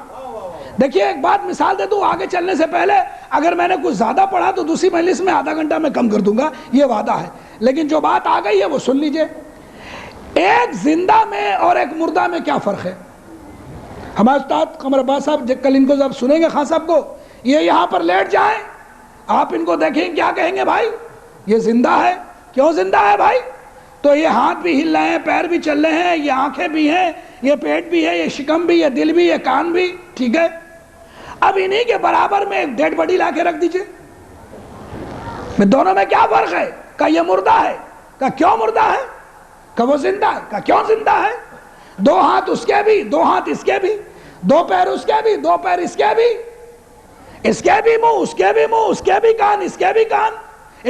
دیکھیے ایک بات مثال دے دوں آگے چلنے سے پہلے، اگر میں نے کچھ زیادہ پڑھا تو دوسری مجلس میں آدھا گھنٹہ میں کم کر دوں گا، یہ وعدہ ہے. لیکن جو بات آ گئی ہے وہ سن لیجئے. ایک زندہ میں اور ایک مردہ میں کیا فرق ہے؟ ہمارے استاد قمر عباس صاحب کل ان کو جب سنیں گے خان صاحب کو، یہ یہاں پر لیٹ جائیں، آپ ان کو دیکھیں کیا کہیں گے؟ بھائی یہ زندہ ہے. کیوں زندہ ہے بھائی؟ تو یہ ہاتھ بھی ہل رہے ہیں، پیر بھی چل رہے ہیں، یہ آنکھیں بھی ہیں، یہ پیٹ بھی ہے، یہ شکم بھی، یہ دل بھی، یہ کان بھی. ٹھیک ہے، اب انہی کے برابر میں ایک ڈیڈ باڈی لا کے رکھ دیجئے. دونوں میں کیا فرق ہے؟ کہ یہ مردہ ہے. کہ کیوں مردہ ہے؟ کہ وہ زندہ ہے. کہ کیوں زندہ ہے؟ دو ہاتھ اس کے بھی، دو ہاتھ اس کے بھی، دو پیر اس کے بھی، دو پیر اس کے بھی، اس کے بھی منہ، اس کے بھی منہ، اس کے بھی کان، اس کے بھی کان،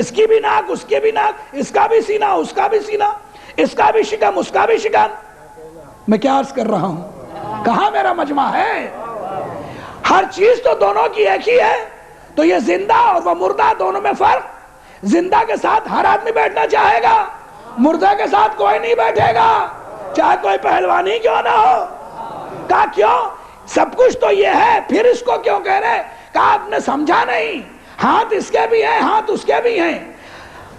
اس کی بھی ناک، اس کی بھی ناک، اس کا بھی سینہ، اس کا بھی سینہ، اس کا بھی شکم، اس کا بھی شکم. میں کیا عرض کر رہا ہوں؟ کہاں میرا مجمع ہے؟ ہر چیز تو دونوں کی ایک ہی ہے. تو یہ زندہ اور وہ مردہ دونوں میں فرق. زندہ کے ساتھ ہر آدمی بیٹھنا چاہے گا، مردہ کے ساتھ کوئی نہیں بیٹھے گا، چاہے کوئی پہلوان ہی کیوں نہ ہو. کہا کیوں؟ سب کچھ تو یہ ہے، پھر اس کو کیوں کہہ رہے؟ کہا آپ نے سمجھا نہیں. ہاتھ اس کے بھی ہیں، ہاتھ اس کے بھی ہیں،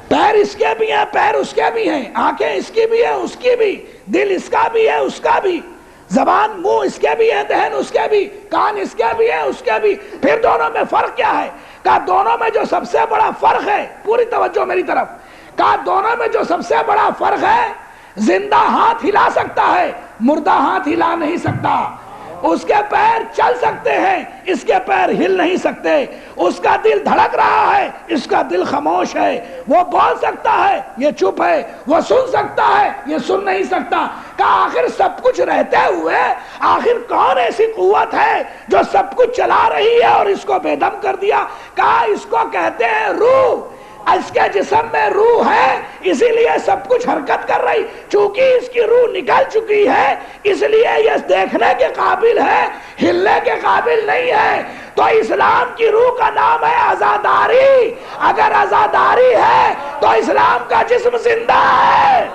پیر اس کے بھی ہیں، پیر اس کے بھی ہیں، آنکھیں اس کی بھی ہیں، اس کی بھی، دل اس کا بھی ہے، اس کا بھی، زبان منہ اس کے بھی ہے، دہن اس کے بھی، کان اس کے بھی ہے، اس کے بھی. پھر دونوں میں فرق کیا ہے؟ کہا دونوں میں جو سب سے بڑا فرق ہے، پوری توجہ میری طرف، کہا دونوں میں جو سب سے بڑا فرق ہے، زندہ ہاتھ ہلا سکتا ہے، مردہ ہاتھ ہلا نہیں سکتا. اس کے پیر چل سکتے ہیں، اس کے پیر ہل نہیں سکتے. اس کا دل دھڑک رہا ہے، اس کا دل خاموش ہے. وہ بول سکتا ہے، یہ چپ ہے. وہ سن سکتا ہے، یہ سن نہیں سکتا. کہا آخر سب کچھ رہتے ہوئے آخر کون ایسی قوت ہے جو سب کچھ چلا رہی ہے اور اس کو بے دم کر دیا؟ کہا اس کو کہتے ہیں روح. اس کے جسم میں روح ہے، اسی لیے سب کچھ حرکت کر رہی. چونکہ اس کی روح نکل چکی ہے، اس لیے یہ دیکھنے کے قابل ہے، ہلنے کے قابل نہیں ہے. تو اسلام کی روح کا نام ہے عزاداری. اگر عزاداری ہے تو اسلام کا جسم زندہ ہے.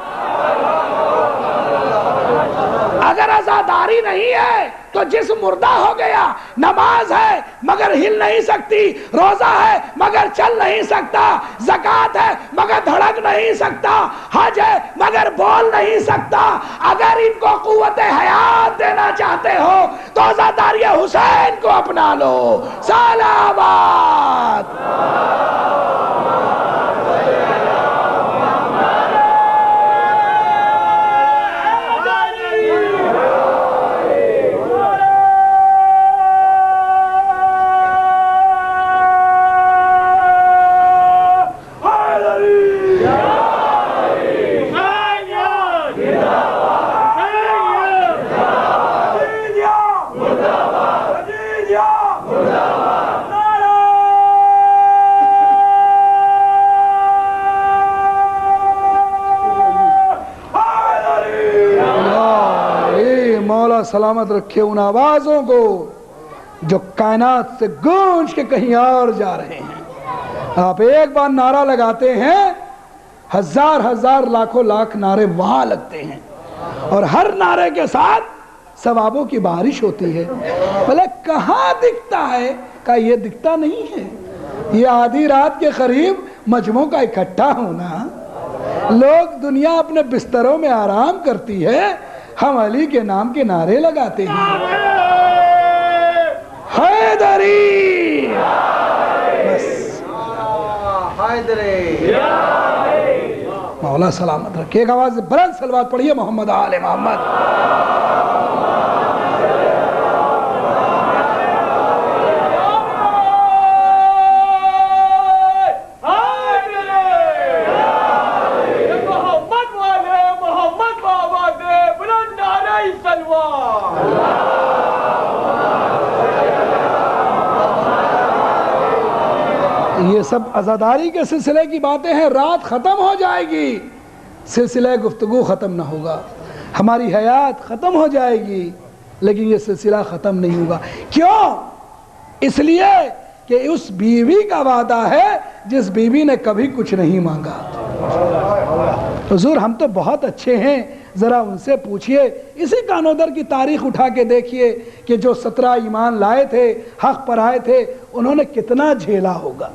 اگر عزاداری نہیں ہے تو جسم مردہ ہو گیا. نماز ہے مگر ہل نہیں سکتی، روزہ ہے مگر چل نہیں سکتا، زکوٰۃ ہے مگر دھڑک نہیں سکتا، حج ہے مگر بول نہیں سکتا. اگر ان کو قوت حیات دینا چاہتے ہو تو عزاداری حسین کو اپنا لو. صلوات. سلامت رکھے ان آوازوں کو جو کائنات سے گونج کے کہیں اور جا رہے ہیں. آپ ایک بار نعرہ لگاتے ہیں، ہزار ہزار لاکھوں لاکھ نعرے وہاں لگتے ہیں، اور ہر نعرے کے ساتھ ثوابوں کی بارش ہوتی ہے. بھلے کہاں دکھتا ہے؟ کہ یہ دکھتا نہیں ہے. یہ آدھی رات کے قریب مجموعوں کا اکٹھا ہونا، لوگ دنیا اپنے بستروں میں آرام کرتی ہے، ہم علی کے نام کے نعرے لگاتے ہیں. حیدری مولا سلامت رکھے. ایک آواز سے بلند صلوات پڑھیے محمد آل محمد. یہ سب عزاداری کے سلسلے کی باتیں ہیں. رات ختم ہو جائے گی, سلسلہ گفتگو ختم نہ ہوگا. ہماری حیات ختم ہو جائے گی لیکن یہ سلسلہ ختم نہیں ہوگا. کیوں؟ اس لیے کہ اس بیوی کا وعدہ ہے جس بیوی نے کبھی کچھ نہیں مانگا. حضور ہم تو بہت اچھے ہیں, ذرا ان سے پوچھئے, اسی کانودر کی تاریخ اٹھا کے دیکھیے کہ جو 17 ایمان لائے تھے, حق پر آئے تھے, انہوں نے کتنا جھیلا ہوگا.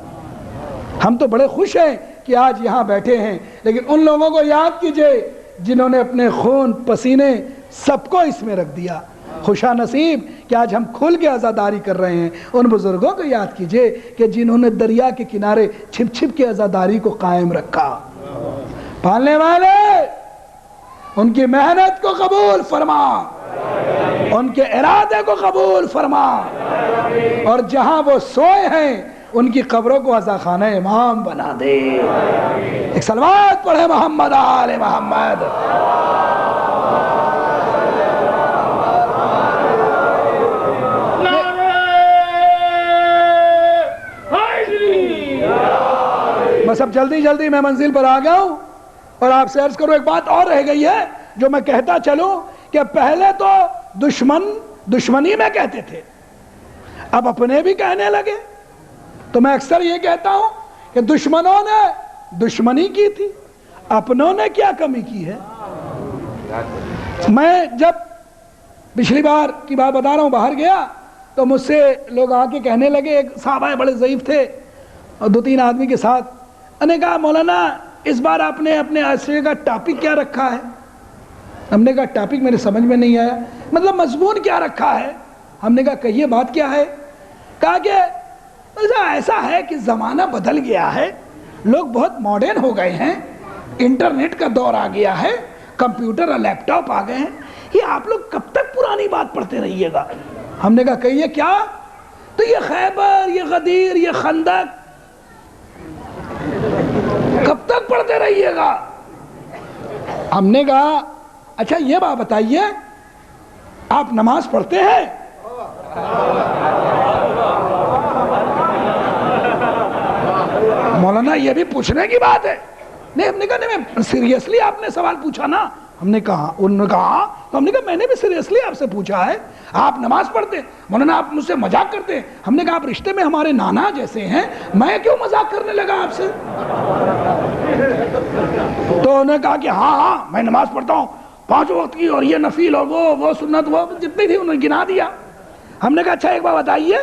ہم تو بڑے خوش ہیں کہ آج یہاں بیٹھے ہیں, لیکن ان لوگوں کو یاد کیجئے جنہوں نے اپنے خون پسینے سب کو اس میں رکھ دیا. خوشا نصیب کہ آج ہم کھل کے عزاداری کر رہے ہیں. ان بزرگوں کو یاد کیجئے کہ جنہوں نے دریا کے کنارے چھپ چھپ کے عزاداری کو قائم رکھا. پالنے والے ان کی محنت کو قبول فرما, ان کے ارادے کو قبول فرما, اور جہاں وہ سوئے ہیں ان کی قبروں کو عزاخانہ امام بنا دے. ایک صلوات پڑھے محمد آل محمد. بس اب جلدی جلدی میں منزل پر آ گیا ہوں, اور آپ سے عرض کروں ایک بات اور رہ گئی ہے جو میں کہتا چلوں کہ پہلے تو دشمنی میں کہتے تھے, اب اپنے بھی کہنے لگے. تو میں اکثر یہ کہتا ہوں کہ دشمنوں نے دشمنی کی تھی, اپنوں نے کیا کمی کی ہے. میں جب پچھلی بار کی بات بتا رہا ہوں باہر گیا تو مجھ سے لوگ آ کے کہنے لگے, ایک صحابہ بڑے ضعیف تھے اور 2-3 آدمی کے ساتھ, انہوں نے کہا مولانا اس بار آپ نے اپنے عصرے کا ٹاپک کیا رکھا ہے. ہم نے کہا ٹاپک میرے سمجھ میں نہیں آیا, مطلب مضمون کیا رکھا ہے. ہم نے کہا کہیے بات کیا ہے. کہا کہ ایسا ہے کہ زمانہ بدل گیا ہے, لوگ بہت ماڈرن ہو گئے ہیں, انٹرنیٹ کا دور آ گیا ہے, کمپیوٹر اور لیپ ٹاپ آ گئے ہیں, یہ آپ لوگ کب تک پرانی بات پڑھتے رہیے گا. ہم نے کہا کہیے کیا. تو یہ خیبر, یہ غدیر, یہ خندق کب تک پڑھتے رہیے گا. ہم نے کہا اچھا یہ بات بتائیے آپ نماز پڑھتے ہیں. مولانا یہ بھی پوچھنے کی بات ہے. نہیں, ہم نے کہا نہیں, سیریسلی آپ نے سوال پوچھا نا. ہم نے کہا, انہوں نے کہا, تو ہم نے کہا میں نے بھی سیریسلی آپ سے پوچھا ہے, آپ نماز پڑھتے. مولانا آپ مجھ سے مذاق کرتے ہیں. ہم نے کہا آپ رشتے میں ہمارے نانا جیسے ہیں, میں کیوں مذاق کرنے لگا آپ سے. تو انہوں نے کہا کہ ہاں میں نماز پڑھتا ہوں 5 وقت کی, اور یہ نفل اور وہ سنت, وہ جتنی تھی انہوں نے گنا دیا. ہم نے کہا اچھا ایک بات بتائیے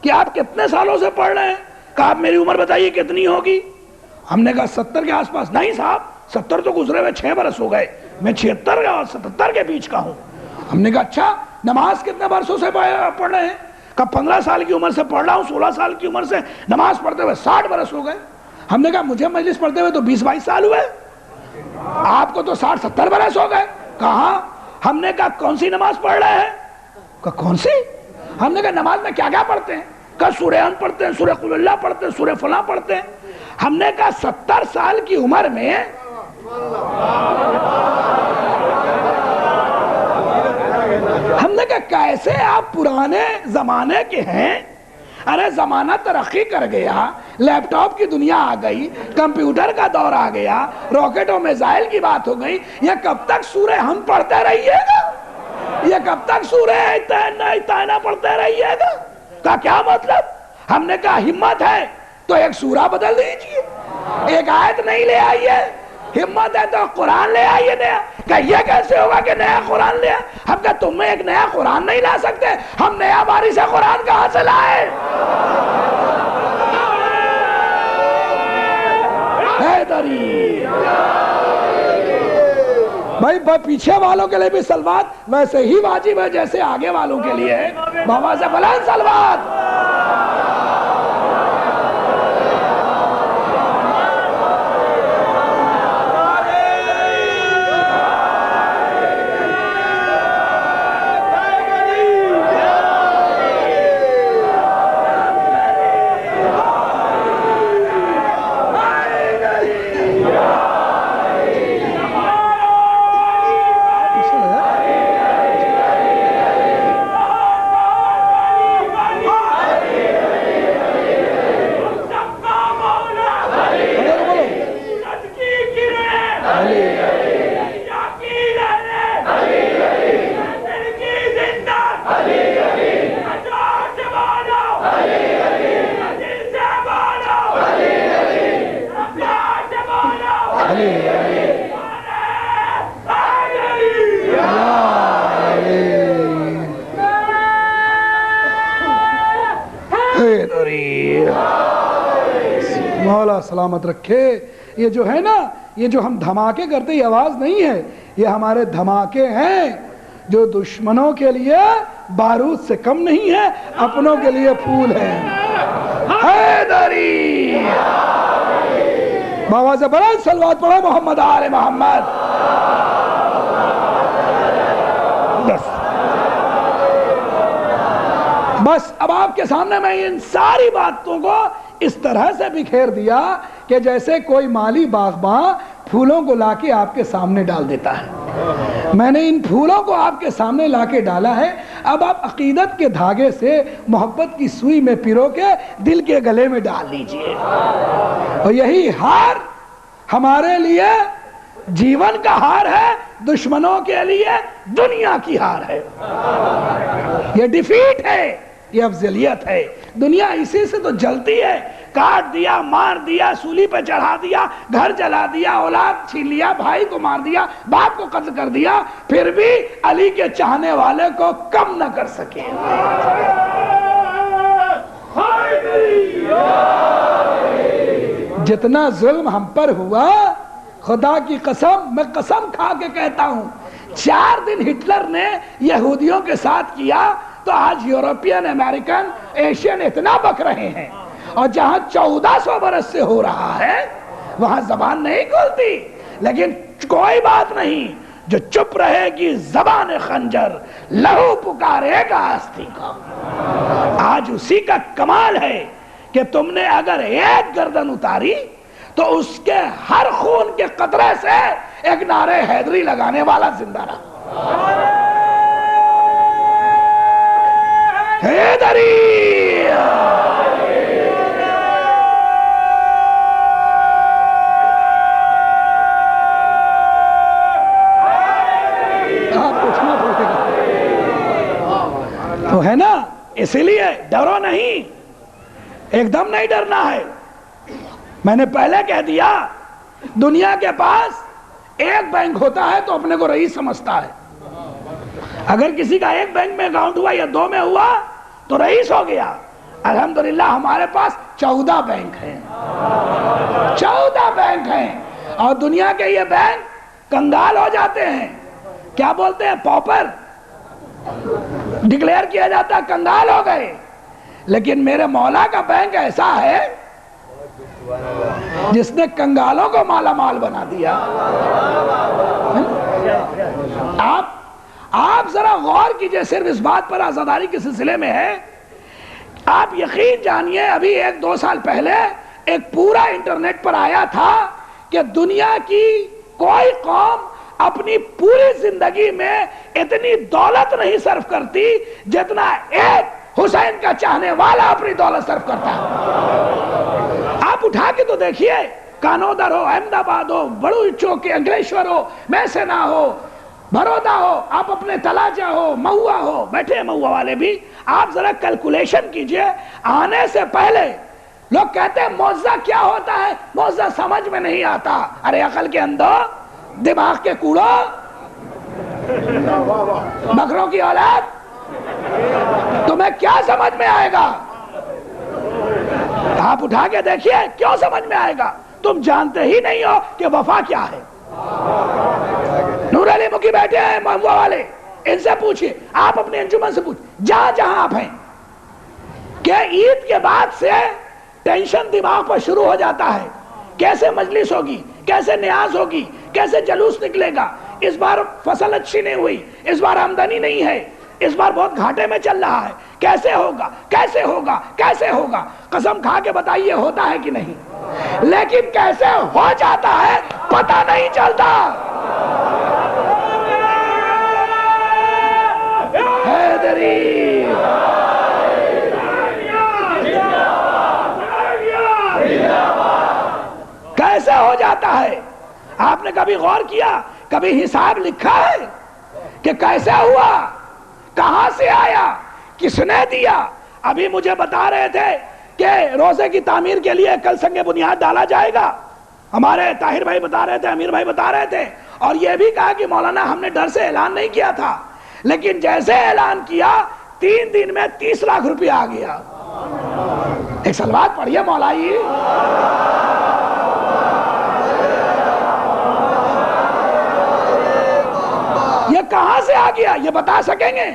کہ آپ کتنے سالوں سے پڑھ رہے ہیں. کہا آپ میری عمر بتائیے کتنی ہوگی. ہم نے کہا 70 کے آس پاس. نہیں صاحب 70 تو گزرے ہوئے 6 برس ہو گئے, میں 76 اور 77 کے بیچ کا ہوں. ہم نے کہا اچھا نماز کتنے برسوں سے پڑھ رہے ہیں. کہا 15 سال کی عمر سے پڑھ رہا ہوں, 16 سال کی عمر سے نماز پڑھتے ہوئے 60 برس ہو گئے. ہم نے کہا مجھے مجلس پڑھتے ہوئے تو 20-22 سال ہوئے, آپ کو تو 60-70 برس ہو گئے. کہا. ہم نے کہا کون سی نماز پڑھ رہے ہیں. کہا کون سی. ہم نے کہا نماز میں کیا کیا پڑھتے ہیں. کہا سورہ ان پڑھتے ہیں, سورہ قل اللہ پڑھتے ہیں, سورہ فلاں پڑھتے ہیں. ہم نے کہا 70 سال کی عمر میں ہم نے کہا کیسے آپ پرانے زمانے کے ہیں. ارے زمانہ ترقی کر گیا, لیپ ٹاپ کی دنیا آ گئی, کمپیوٹر کا دور آ گیا, راکٹ اور میزائل کی بات ہو گئی. یہ کب تک سورہ ہم پڑھتے رہیے گا, یہ کب تک سورہ اتائنا پڑھتے رہیے گا. کا کیا مطلب. ہم نے کہا ہمت ہے تو ایک سورہ بدل دیجئے, ایک آیت نہیں لے آئیے. ہمت ہے تو قرآن لے آئیے نیا. کہ یہ کیسے ہوگا کہ نیا قرآن لے. ہم کہا تم میں ایک نیا قرآن نہیں لا سکتے, ہم نیا باری سے قرآن کہاں سے لائے. بھائی پیچھے والوں کے لیے بھی صلوات ویسے ہی واجب ہے جیسے آگے والوں کے لیے ہے. بابا سے بلند صلوات. حیدری مولا سلامت رکھے. یہ جو ہے نا، یہ جو ہم دھماکے کرتے یہ آواز نہیں ہے، یہ ہمارے دھماکے ہیں جو دشمنوں کے لیے بارود سے کم نہیں ہے، اپنوں کے لیے پھول ہیں. حیدری بابا سے بڑا صلوات پڑھو محمد آل محمد. بس اب آپ کے سامنے میں ان ساری باتوں کو اس طرح سے بکھیر دیا کہ جیسے کوئی مالی باغباں پھولوں کو لا کے آپ کے سامنے ڈال دیتا ہے. میں نے ان پھولوں کو آپ کے سامنے لا کے ڈالا ہے. اب آپ عقیدت کے دھاگے سے محبت کی سوئی میں پیرو کے دل کے گلے میں ڈال لیجئے. اور یہی ہار ہمارے لیے جیون کا ہار ہے، دشمنوں کے لیے دنیا کی ہار ہے. یہ ڈیفیٹ ہے، یہ افضلیت ہے. دنیا اسی سے تو جلتی ہے. کاٹ دیا، مار دیا، سولی پہ چڑھا دیا، گھر جلا دیا، اولاد چھین لیا، بھائی کو مار دیا، باپ کو قتل کر دیا، پھر بھی علی کے چاہنے والے کو کم نہ کر سکے. جتنا ظلم ہم پر ہوا، خدا کی قسم، میں قسم کھا کے کہتا ہوں، 4 دن ہٹلر نے یہودیوں کے ساتھ کیا تو آج یورپین، امریکن، ایشین اتنا بک رہے ہیں. اور جہاں 1400 برس سے ہو رہا ہے وہاں زبان نہیں کھلتی. لیکن کوئی بات نہیں، جو چپ رہے گی زبان خنجر، لہو پکارے گا آستھی کا. آج اسی کا کمال ہے کہ تم نے اگر ایک گردن اتاری تو اس کے ہر خون کے قطرے سے ایک نعرے حیدری لگانے والا زندہ رہا. حیدری تو ہے نا، اسی لیے ڈرو نہیں، ایک دم نہیں ڈرنا ہے. میں نے پہلے کہہ دیا، دنیا کے پاس ایک بینک ہوتا ہے تو اپنے کو رئیس سمجھتا ہے. اگر کسی کا ایک بینک میں اکاؤنٹ ہوا یا 2 میں ہوا تو رئیس ہو گیا. الحمدللہ ہمارے پاس 14 بینک ہیں، 14 بینک ہیں. اور دنیا کے یہ بینک کنگال ہو جاتے ہیں. کیا بولتے ہیں؟ پاپر ڈکلیئر کیا جاتا ہے، کنگال ہو گئے. لیکن میرے مولا کا بینک ایسا ہے جس نے کنگالوں کو مالا مال بنا دیا. آپ ذرا غور کیجئے صرف اس بات پر، آزاداری کے سلسلے میں ہے. آپ یقین جانیے ابھی 1-2 سال پہلے ایک پورا انٹرنیٹ پر آیا تھا کہ دنیا کی کوئی قوم اپنی پوری زندگی میں اتنی دولت نہیں صرف کرتی جتنا ایک حسین کا چاہنے والا اپنی دولت صرف کرتا ہے. آپ اٹھا کے تو دیکھیے، کانودر ہو، احمد آباد ہو، بڑو چوک، انگلیشور ہو، میسنا ہو، بھرودا ہو، آپ اپنے تلاجہ ہو، مہوا ہو، بیٹھے ہیں مہوا والے بھی. آپ ذرا کیلکولیشن کیجئے. آنے سے پہلے لوگ کہتے ہیں معجزہ کیا ہوتا ہے، معجزہ سمجھ میں نہیں آتا. ارے عقل کے اندھو، دماغ کے کوڑو، بکروں کی اولاد، تمہیں کیا سمجھ میں آئے گا؟ آپ اٹھا کے دیکھیے، کیوں سمجھ میں آئے گا؟ تم جانتے ہی نہیں ہو کہ وفا کیا ہے. نور علی مکی بیٹھے ہیں مہوا والے، ان سے پوچھئے، آپ اپنے انجمن سے پوچھئے، جہاں آپ ہیں، کہ عید کے بعد سے ٹینشن دماغ پر شروع ہو جاتا ہے. کیسے مجلس ہوگی، کیسے نیاز ہوگی، کیسے جلوس نکلے گا. اس بار فصل اچھی نہیں ہوئی، اس بار آمدنی نہیں ہے، اس بار بہت گھاٹے میں چل رہا ہے. کیسے ہوگا، کیسے ہوگا، کیسے ہوگا؟ قسم کھا کے بتائیے ہوتا ہے کہ نہیں؟ لیکن کیسے ہو جاتا ہے پتہ نہیں چلتا. حیدری کیسے ہو جاتا ہے؟ آپ نے کبھی غور کیا، کبھی حساب لکھا ہے کہ کیسے ہوا، کہاں سے آیا، کس نے دیا؟ ابھی مجھے بتا رہے تھے کہ روزے کی تعمیر کے لیے کل سنگ بنیاد ڈالا جائے گا. ہمارے طاہر بھائی بتا رہے تھے، امیر بھائی بتا رہے تھے. اور یہ بھی کہا کہ مولانا ہم نے ڈر سے اعلان نہیں کیا تھا، لیکن جیسے اعلان کیا 3 دن میں 30 لاکھ روپیہ آ گیا. ایک صلوات پڑھیے مولائی. یہ کہاں سے آ گیا یہ بتا سکیں گے؟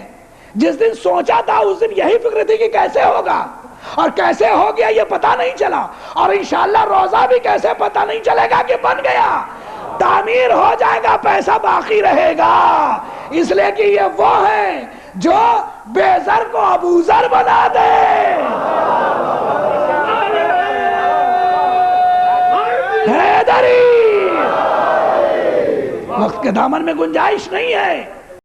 جس دن سوچا تھا اس دن یہی فکر تھی کہ کیسے ہوگا، اور کیسے ہو گیا یہ پتا نہیں چلا، اور انشاءاللہ روزہ بھی کیسے پتا نہیں چلے گا کہ بن گیا. تعمیر ہو جائے گا، پیسہ باقی رہے گا، اس لیے کہ یہ وہ ہے جو بے زر کو ابو زر بنا دے. حیدری وقت کے دامن میں گنجائش نہیں ہے.